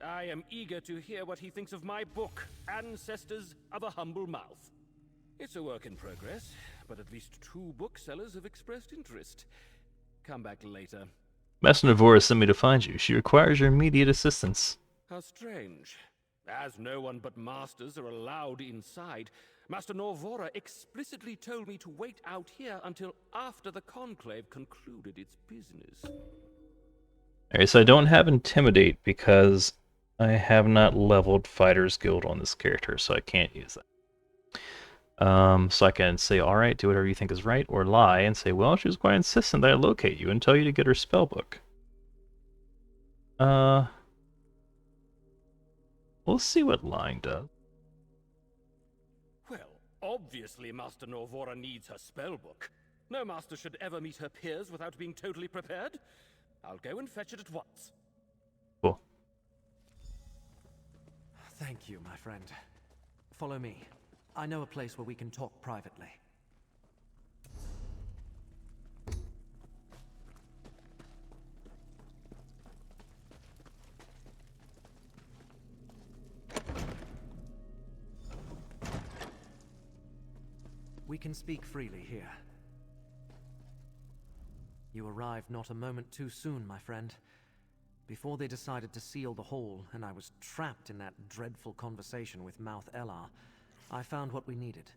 I am eager to hear what he thinks of my book, Ancestors of a Humble Mouth. It's a work in progress, but at least 2 booksellers have expressed interest. Come back later. Master Navora sent me to find you. She requires your immediate assistance. How strange. As no one but masters are allowed inside, Master Norvora explicitly told me to wait out here until after the Conclave concluded its business. Alright, so I don't have Intimidate because I have not leveled Fighter's Guild on this character, so I can't use that. So I can say, alright, do whatever you think is right, or lie and say, well, she was quite insistent that I locate you and tell you to get her spellbook. We'll see what lying does. Well, obviously Master Norvora needs her spellbook. No master should ever meet her peers without being totally prepared. I'll go and fetch it at once. Cool. Thank you, my friend. Follow me. I know a place where we can talk privately. We can speak freely here. You arrived not a moment too soon, my friend. Before they decided to seal the hall, and I was trapped in that dreadful conversation with Mouth Elar, I found what we needed.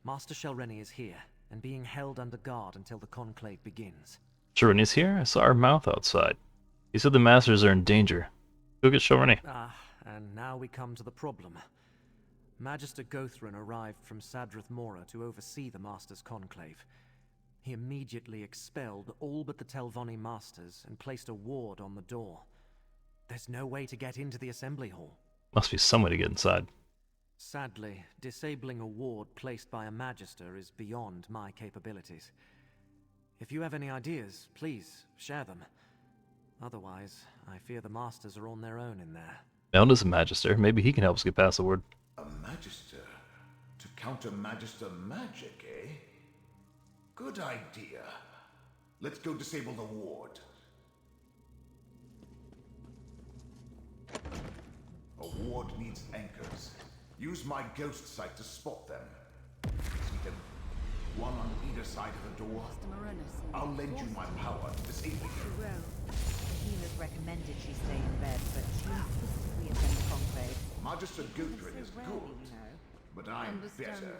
Master Shelreni is here, and being held under guard until the conclave begins. Shelreni's here? I saw her mouth outside. He said the masters are in danger. Go get Shelreni. And now we come to the problem. Magister Gothran arrived from Sadrith Mora to oversee the Master's Conclave. He immediately expelled all but the Telvanni Masters and placed a ward on the door. There's no way to get into the assembly hall. Must be some way to get inside. Sadly, disabling a ward placed by a Magister is beyond my capabilities. If you have any ideas, please share them. Otherwise, I fear the Masters are on their own in there. Meln is a Magister. Maybe he can help us get past the ward. A Magister? To counter Magister magic, eh? Good idea. Let's go disable the ward. A ward needs anchors. Use my ghost sight to spot them. See them? One on either side of the door. I'll lend you my power to disable them. The healers recommended she stay in bed, but she insists we attend Conclave. Magister Guthrin is good, but I'm better.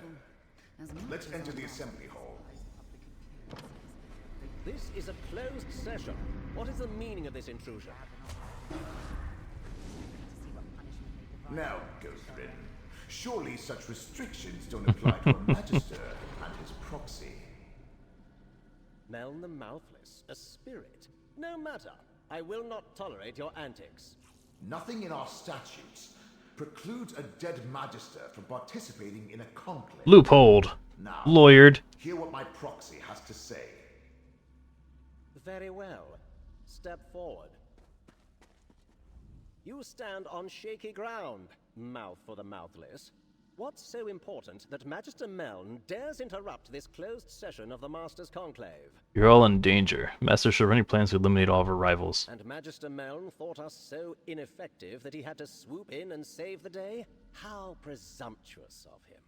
Let's enter the assembly hall. This is a closed session. What is the meaning of this intrusion? Now, Guthrin, surely such restrictions don't apply to a Magister and his proxy. Meln the Mouthless, a spirit. No matter. I will not tolerate your antics. Nothing in our statutes precludes a dead Magister from participating in a conclave. Loopholed. Now, Lawyered. hear what my proxy has to say. Very well. Step forward. You stand on shaky ground, mouth for the mouthless. What's so important that Magister Meln dares interrupt this closed session of the Master's Conclave? You're all in danger. Master Shareni plans to eliminate all of our rivals. And Magister Meln thought us so ineffective that he had to swoop in and save the day? How presumptuous of him.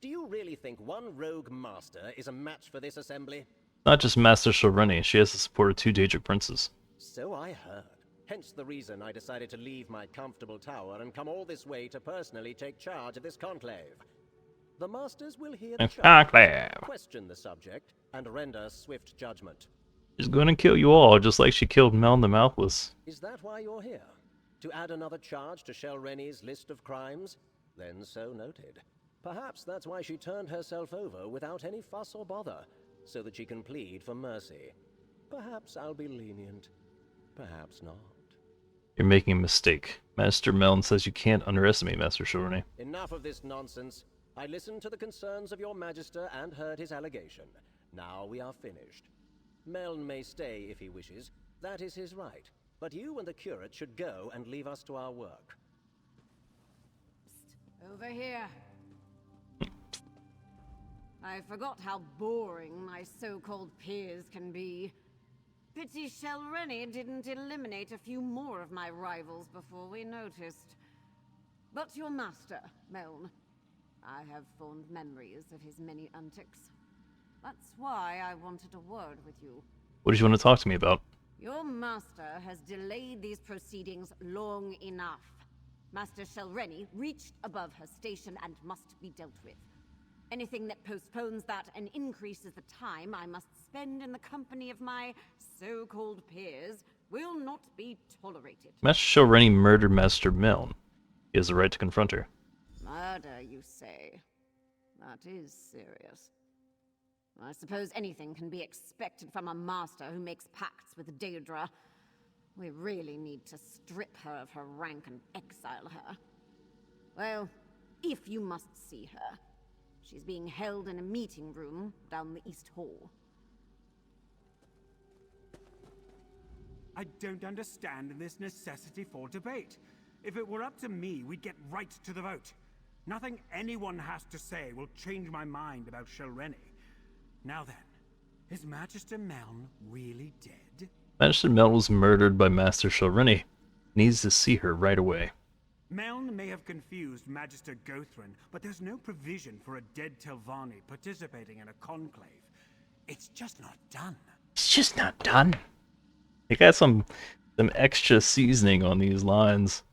Do you really think one rogue master is a match for this assembly? Not just Master Shareni, she has the support of 2 Daedric princes. So I heard. Hence the reason I decided to leave my comfortable tower and come all this way to personally take charge of this conclave. The Masters will hear the Conclave. question the subject, and render swift judgment. She's gonna kill you all, just like she killed Meln the Mouthless. Is that why you're here? To add another charge to Shelreni's list of crimes? Then so noted. Perhaps that's why she turned herself over without any fuss or bother, so that she can plead for mercy. Perhaps I'll be lenient. Perhaps not. You're making a mistake. Master Meln says you can't underestimate Master Shareni. Enough of this nonsense. I listened to the concerns of your Magister and heard his allegation. Now we are finished. Meln may stay if he wishes. That is his right. But you and the curate should go and leave us to our work. Over here. I forgot how boring my so-called peers can be. Pity Shelreni didn't eliminate a few more of my rivals before we noticed. But your master, Meln, I have fond memories of his many antics. That's why I wanted a word with you. What did you want to talk to me about? Your master has delayed these proceedings long enough. Master Shelreni reached above her station and must be dealt with. Anything that postpones that and increases the time I must spend in the company of my so-called peers will not be tolerated. Master Shareni murdered Master Meln. He has the right to confront her. Murder, you say? That is serious. I suppose anything can be expected from a master who makes pacts with Daedra. We really need to strip her of her rank and exile her. Well, if you must see her, she's being held in a meeting room down the East Hall. I don't understand this necessity for debate. If it were up to me, we'd get right to the vote. Nothing anyone has to say will change my mind about Shelreni. Now then, is Magister Meln really dead? Magister Meln was murdered by Master Shareni. Needs to see her right away. Meln may have confused Magister Guthrin, but there's no provision for a dead Telvanni participating in a conclave. It's just not done. It's just not done. They got some extra seasoning on these lines.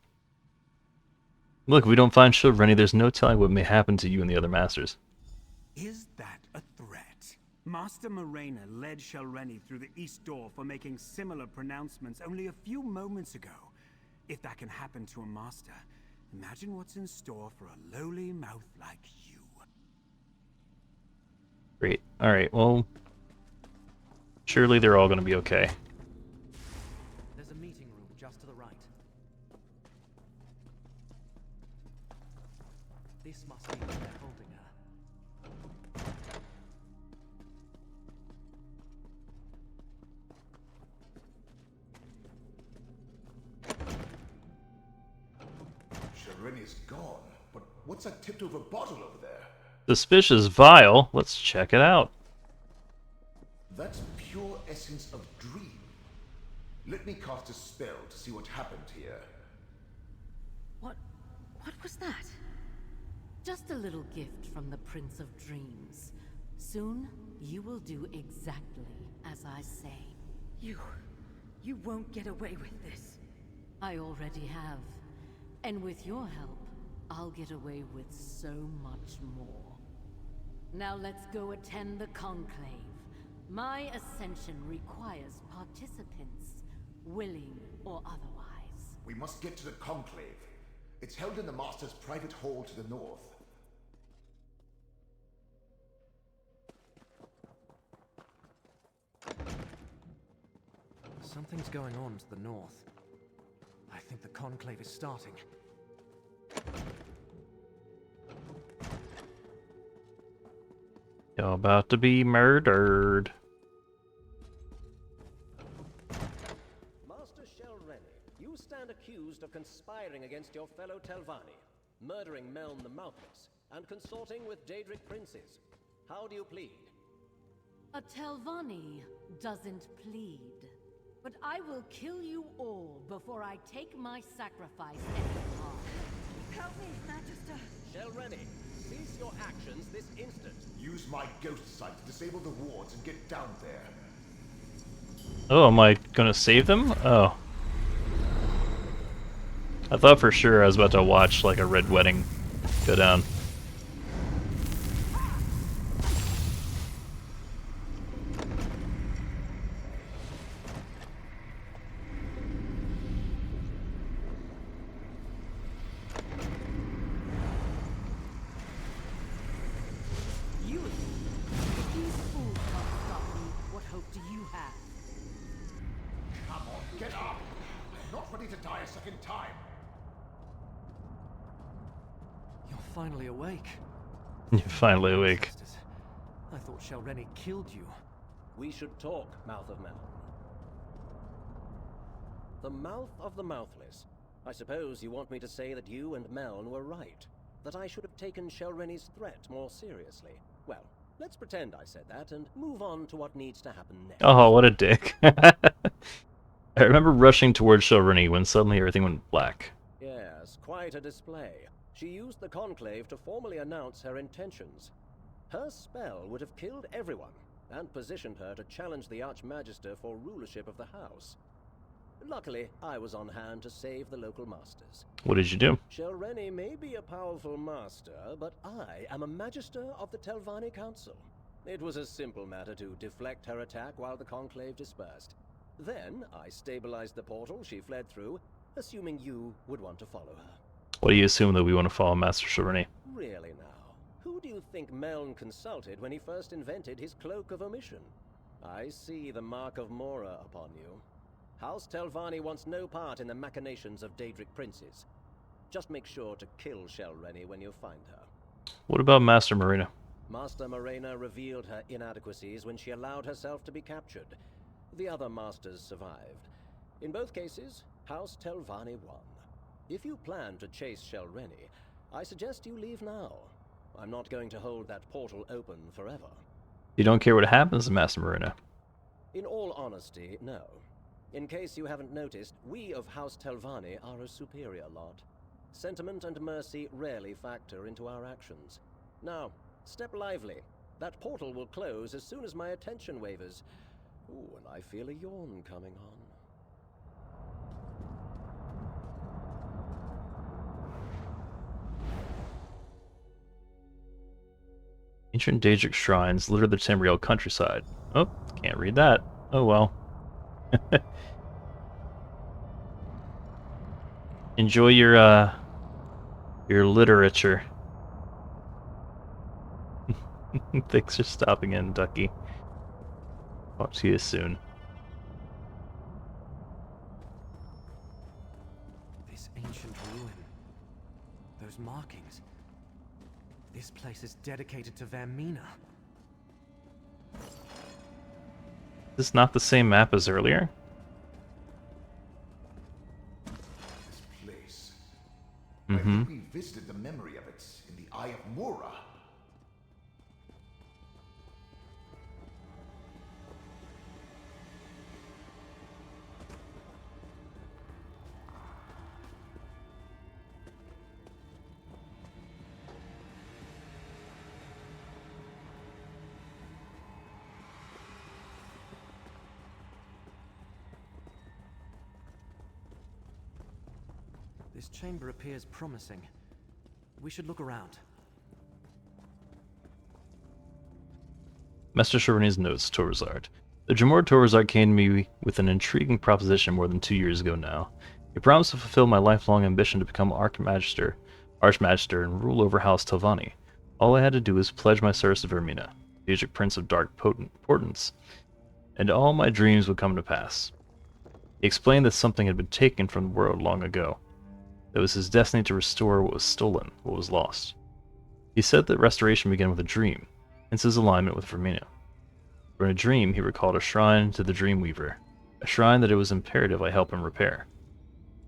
Look, if we don't find Shelreni, there's no telling what may happen to you and the other masters. Is that a threat? Master Morena led Shelreni through the East Door for making similar pronouncements only a few moments ago. If that can happen to a master, imagine what's in store for a lowly mouth like you. Great. Alright, well, surely they're all going to be okay. There's a meeting room just to the right. Shalreni's gone, but what's that tipped over bottle over there? Suspicious vial. Let's check it out. That's pure essence of dream. Let me cast a spell to see what happened here. What was that? Just a little gift from the Prince of Dreams. Soon, you will do exactly as I say. You won't get away with this. I already have. And with your help, I'll get away with so much more. Now let's go attend the Conclave. My ascension requires participants, willing or otherwise. We must get to the Conclave. It's held in the Master's private hall to the north. Something's going on to the north. I think the Conclave is starting. You're about to be murdered. Master Shalreni, you stand accused of conspiring against your fellow Telvanni, murdering Meln the Mouthless, and consorting with Daedric princes. How do you plead? A Telvanni doesn't plead. But I will kill you all before I take my sacrifice any harm. Help me, Magister. Shalreni, cease your actions this instant. Use my ghost sight to disable the wards and get down there. Oh, am I gonna save them? Oh. I thought for sure I was about to watch like a red wedding go down. Finally awake. You're finally awake. I thought Shalreni killed you. We should talk, Mouth of Meln. The Mouth of the Mouthless. I suppose you want me to say that you and Meln were right. That I should have taken Shalreni's threat more seriously. Well, let's pretend I said that and move on to what needs to happen next. Oh, what a dick. I remember rushing towards Shalreni when suddenly everything went black. Yes, quite a display. She used the Conclave to formally announce her intentions. Her spell would have killed everyone, and positioned her to challenge the Archmagister for rulership of the house. Luckily, I was on hand to save the local masters. What did you do? Shalreni may be a powerful master, but I am a Magister of the Telvanni Council. It was a simple matter to deflect her attack while the Conclave dispersed. Then, I stabilized the portal she fled through, assuming you would want to follow her. What do you assume that we want to follow Master Shalreni? Really now, who do you think Meln consulted when he first invented his Cloak of Omission? I see the mark of Mora upon you. House Telvanni wants no part in the machinations of Daedric princes. Just make sure to kill Shalreni when you find her. What about Master Marina? Master Marina revealed her inadequacies when she allowed herself to be captured. The other masters survived. In both cases, House Telvanni won. If you plan to chase Shalreni, I suggest you leave now. I'm not going to hold that portal open forever. You don't care what happens to Master Marina? In all honesty, no. In case you haven't noticed, we of House Telvanni are a superior lot. Sentiment and mercy rarely factor into our actions. Now, step lively. That portal will close as soon as my attention wavers. Ooh, and I feel a yawn coming on. Ancient Daedric shrines litter the Tamriel countryside. Oh, can't read that. Oh well. Enjoy your literature. Thanks for stopping in, Ducky. Talk to you soon. This ancient ruin. Those markings. This place is dedicated to Vermina. Is this not the same map as earlier? This place. Mm-hmm. I think we This chamber appears promising. We should look around. Master Chauverne's notes, Torzard. The Jamor Torzard came to me with an intriguing proposition more than 2 years ago now. He promised to fulfill my lifelong ambition to become Archmagister, and rule over House Telvanni. All I had to do was pledge my service to Vermina, the Agic Prince of Dark Portents, and all my dreams would come to pass. He explained that something had been taken from the world long ago. It was his destiny to restore what was stolen, what was lost. He said that restoration began with a dream, hence his alignment with Vermina. For in a dream, he recalled a shrine to the Dreamweaver, a shrine that it was imperative I help him repair.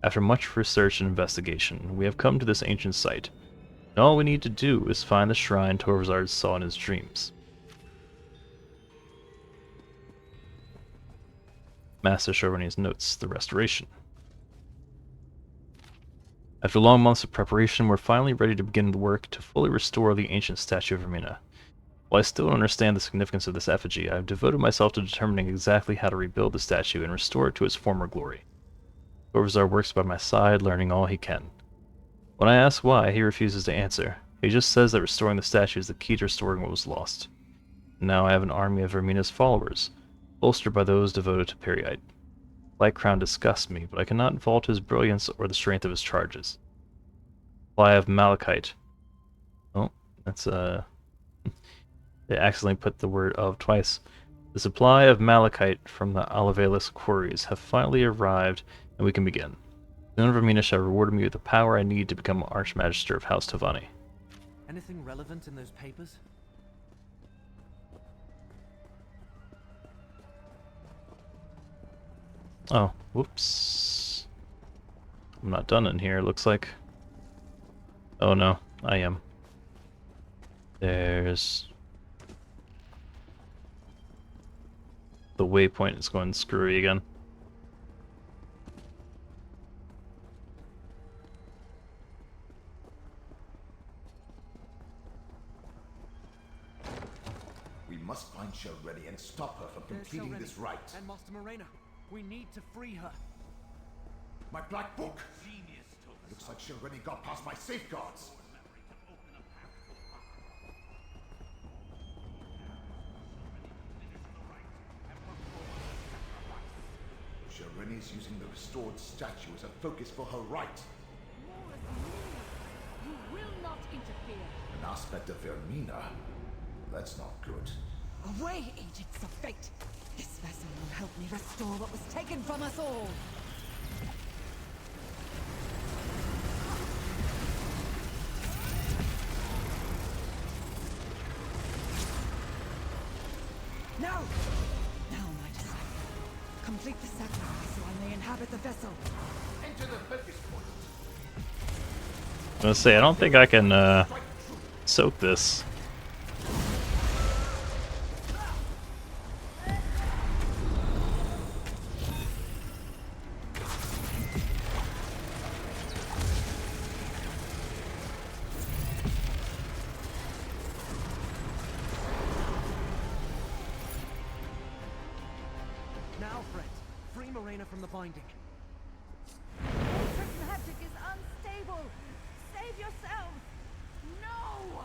After much research and investigation, we have come to this ancient site, and all we need to do is find the shrine Torzard saw in his dreams. Master Chauverne's notes, the restoration. After long months of preparation, we're finally ready to begin the work to fully restore the ancient statue of Vermina. While I still don't understand the significance of this effigy, I have devoted myself to determining exactly how to rebuild the statue and restore it to its former glory. Torzard works by my side, learning all he can. When I ask why, he refuses to answer. He just says that restoring the statue is the key to restoring what was lost. Now I have an army of Vermina's followers, bolstered by those devoted to Periite. Lightcrown disgusts me, but I cannot fault his brilliance or the strength of his charges. Supply of malachite. Oh, that's they accidentally put the word of twice. The supply of malachite from the Olivelis quarries have finally arrived, and we can begin. Soon Vermina shall reward me with the power I need to become Archmagister of House Telvanni. Anything relevant in those papers? Oh, whoops. I'm not done in here, looks like. Oh no, I am. There's... the waypoint is going screwy again. We must find Chauvreni and stop her from completing this rite. And Master Morena, we need to free her. My black book! Looks like Chauvreni got past my safeguards. Chauvreni is using the restored statue as a focus for her rite. You will not interfere. An aspect of Vermina. That's not good. Away, agents of fate! This vessel will help me restore what was taken from us all! Now! Now, my disciple. Complete the sacrifice so I may inhabit the vessel. Enter the focus point. I was gonna say, I don't think I can soak this. Now, friend, free Morena from the binding. This magic is unstable. Save yourselves. No!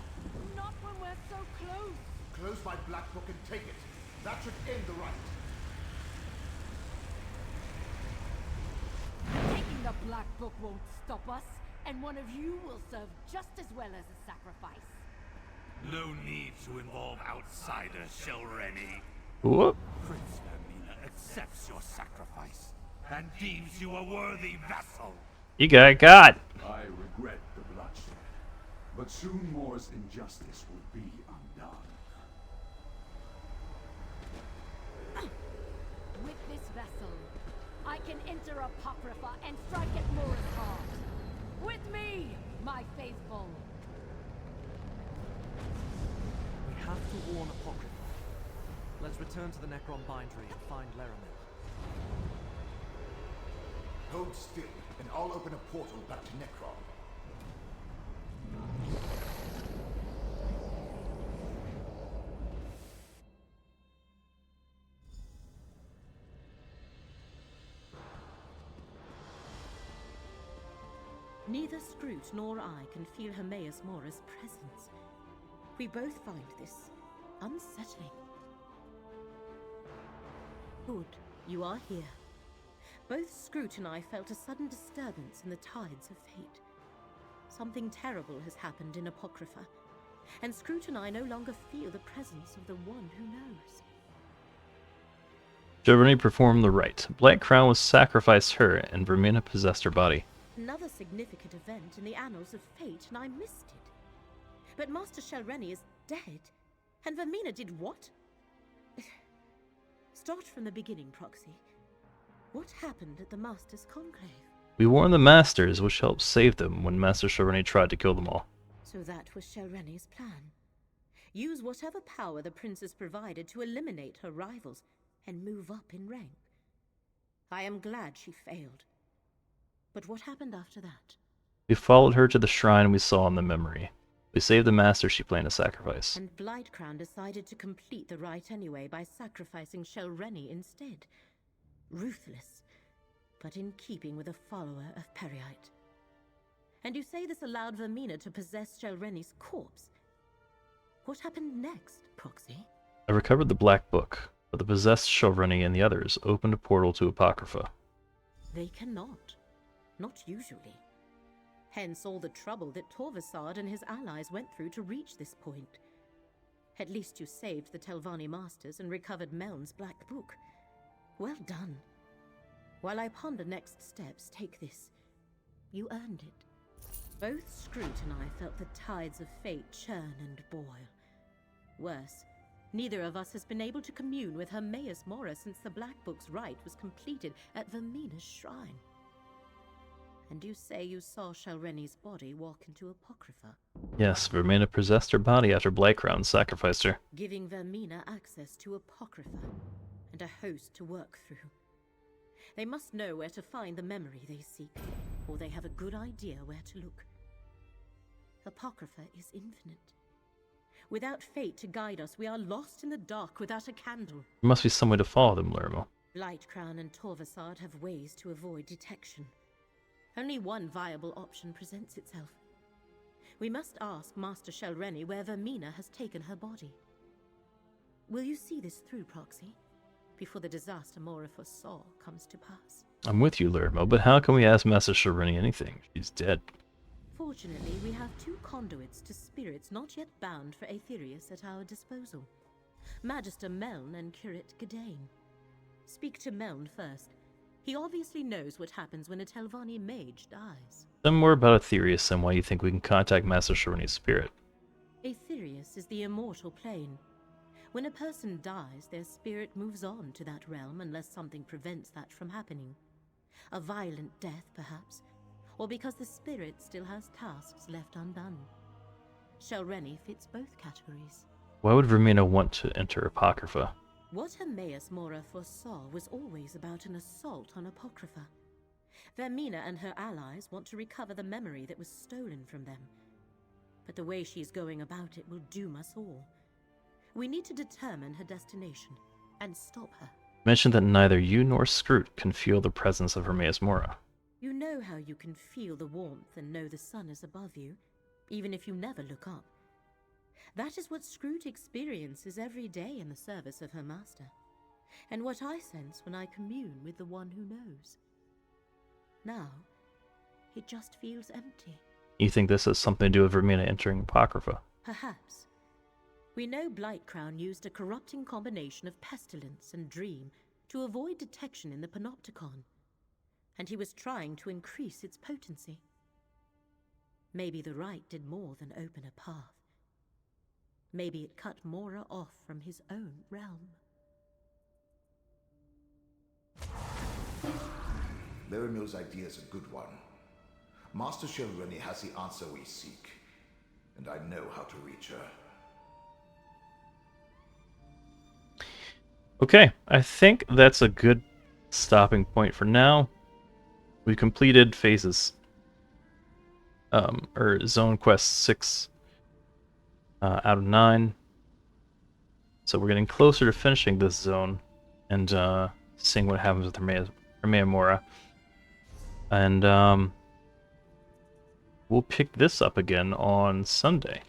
Not when we're so close. Close my black book and take it. That should end the rite. Taking the Black Book won't stop us, and one of you will serve just as well as a sacrifice. No need to involve outsiders, Chauvreni. Whoop. Prince Vermina accepts your sacrifice and deems you a worthy vassal. You got. I regret the bloodshed, but soon Moore's injustice will be undone. With this vessel, I can enter Apocrypha and strike at Mora's heart. With me, my faithful. We have to warn Apocrypha. Let's return to the Necron bindery and find Laramil. Hold still, and I'll open a portal back to Necron. Neither Scroot nor I can feel Hermaeus Mora's presence. We both find this unsettling. Good, you are here. Both Scroot and I felt a sudden disturbance in the tides of fate. Something terrible has happened in Apocrypha, and Scroot and I no longer feel the presence of the one who knows. Shalreni performed the rite. Black Crown was sacrificed her, and Vermina possessed her body. Another significant event in the annals of fate, and I missed it. But Master Shalreni is dead, and Vermina did what? Start from the beginning, Proxy. What happened at the Master's Conclave? We warned the Masters, which helped save them when Master Shalreni tried to kill them all. So that was Shalreni's plan. Use whatever power the princess provided to eliminate her rivals and move up in rank. I am glad she failed. But what happened after that? We followed her to the shrine we saw in the memory. We saved the master she planned to sacrifice. And Blightcrown decided to complete the rite anyway by sacrificing Shalreni instead. Ruthless, but in keeping with a follower of Periite. And you say this allowed Vermina to possess Shalreni's corpse? What happened next, Proxy? I recovered the Black Book, but the possessed Shalreni and the others opened a portal to Apocrypha. They cannot. Not usually. Hence all the trouble that Torvasard and his allies went through to reach this point. At least you saved the Telvanni Masters and recovered Meln's Black Book. Well done. While I ponder next steps, take this. You earned it. Both Scroot and I felt the tides of fate churn and boil. Worse, neither of us has been able to commune with Hermaeus Mora since the Black Book's rite was completed at Vermina's shrine. And you say you saw Shalreni's body walk into Apocrypha? Yes, Vermina possessed her body after Blightcrown sacrificed her. Giving Vermina access to Apocrypha and a host to work through. They must know where to find the memory they seek, or they have a good idea where to look. Apocrypha is infinite. Without fate to guide us, we are lost in the dark without a candle. There must be some way to follow them, Lermo. Blightcrown and Torvasard have ways to avoid detection. Only one viable option presents itself. We must ask Master Shalreni where Vermina has taken her body. Will you see this through, Proxy, before the disaster Mora foresaw comes to pass? I'm with you, Lermo, but how can we ask Master Shalreni anything? She's dead. Fortunately, we have two conduits to spirits not yet bound for Aetherius at our disposal. Magister Meln and Curate Gadain. Speak to Meln first. He obviously knows what happens when a Telvanni mage dies. Tell me more about Aetherius and why you think we can contact Master Shalreni's spirit. Aetherius is the immortal plane. When a person dies, their spirit moves on to that realm unless something prevents that from happening. A violent death, perhaps, or because the spirit still has tasks left undone. Shalreni fits both categories. Why would Vermina want to enter Apocrypha? What Hermaeus Mora foresaw was always about an assault on Apocrypha. Vermina and her allies want to recover the memory that was stolen from them. But the way she's going about it will doom us all. We need to determine her destination and stop her. You mentioned that neither you nor Scroot can feel the presence of Hermaeus Mora. You know how you can feel the warmth and know the sun is above you, even if you never look up. That is what Scroot experiences every day in the service of her master, and what I sense when I commune with the one who knows. Now, it just feels empty. You think this has something to do with Vermina entering Apocrypha? Perhaps. We know Blightcrown used a corrupting combination of pestilence and dream to avoid detection in the Panopticon, and he was trying to increase its potency. Maybe the rite did more than open a path. Maybe it cut Mora off from his own realm. Leramil's idea is a good one. Master Shalreni has the answer we seek, and I know how to reach her. Okay, I think that's a good stopping point for now. We completed phases, or Zone Quest 6 out of 9. So we're getting closer to finishing this zone and seeing what happens with Hermaeus Mora. And we'll pick this up again on Sunday.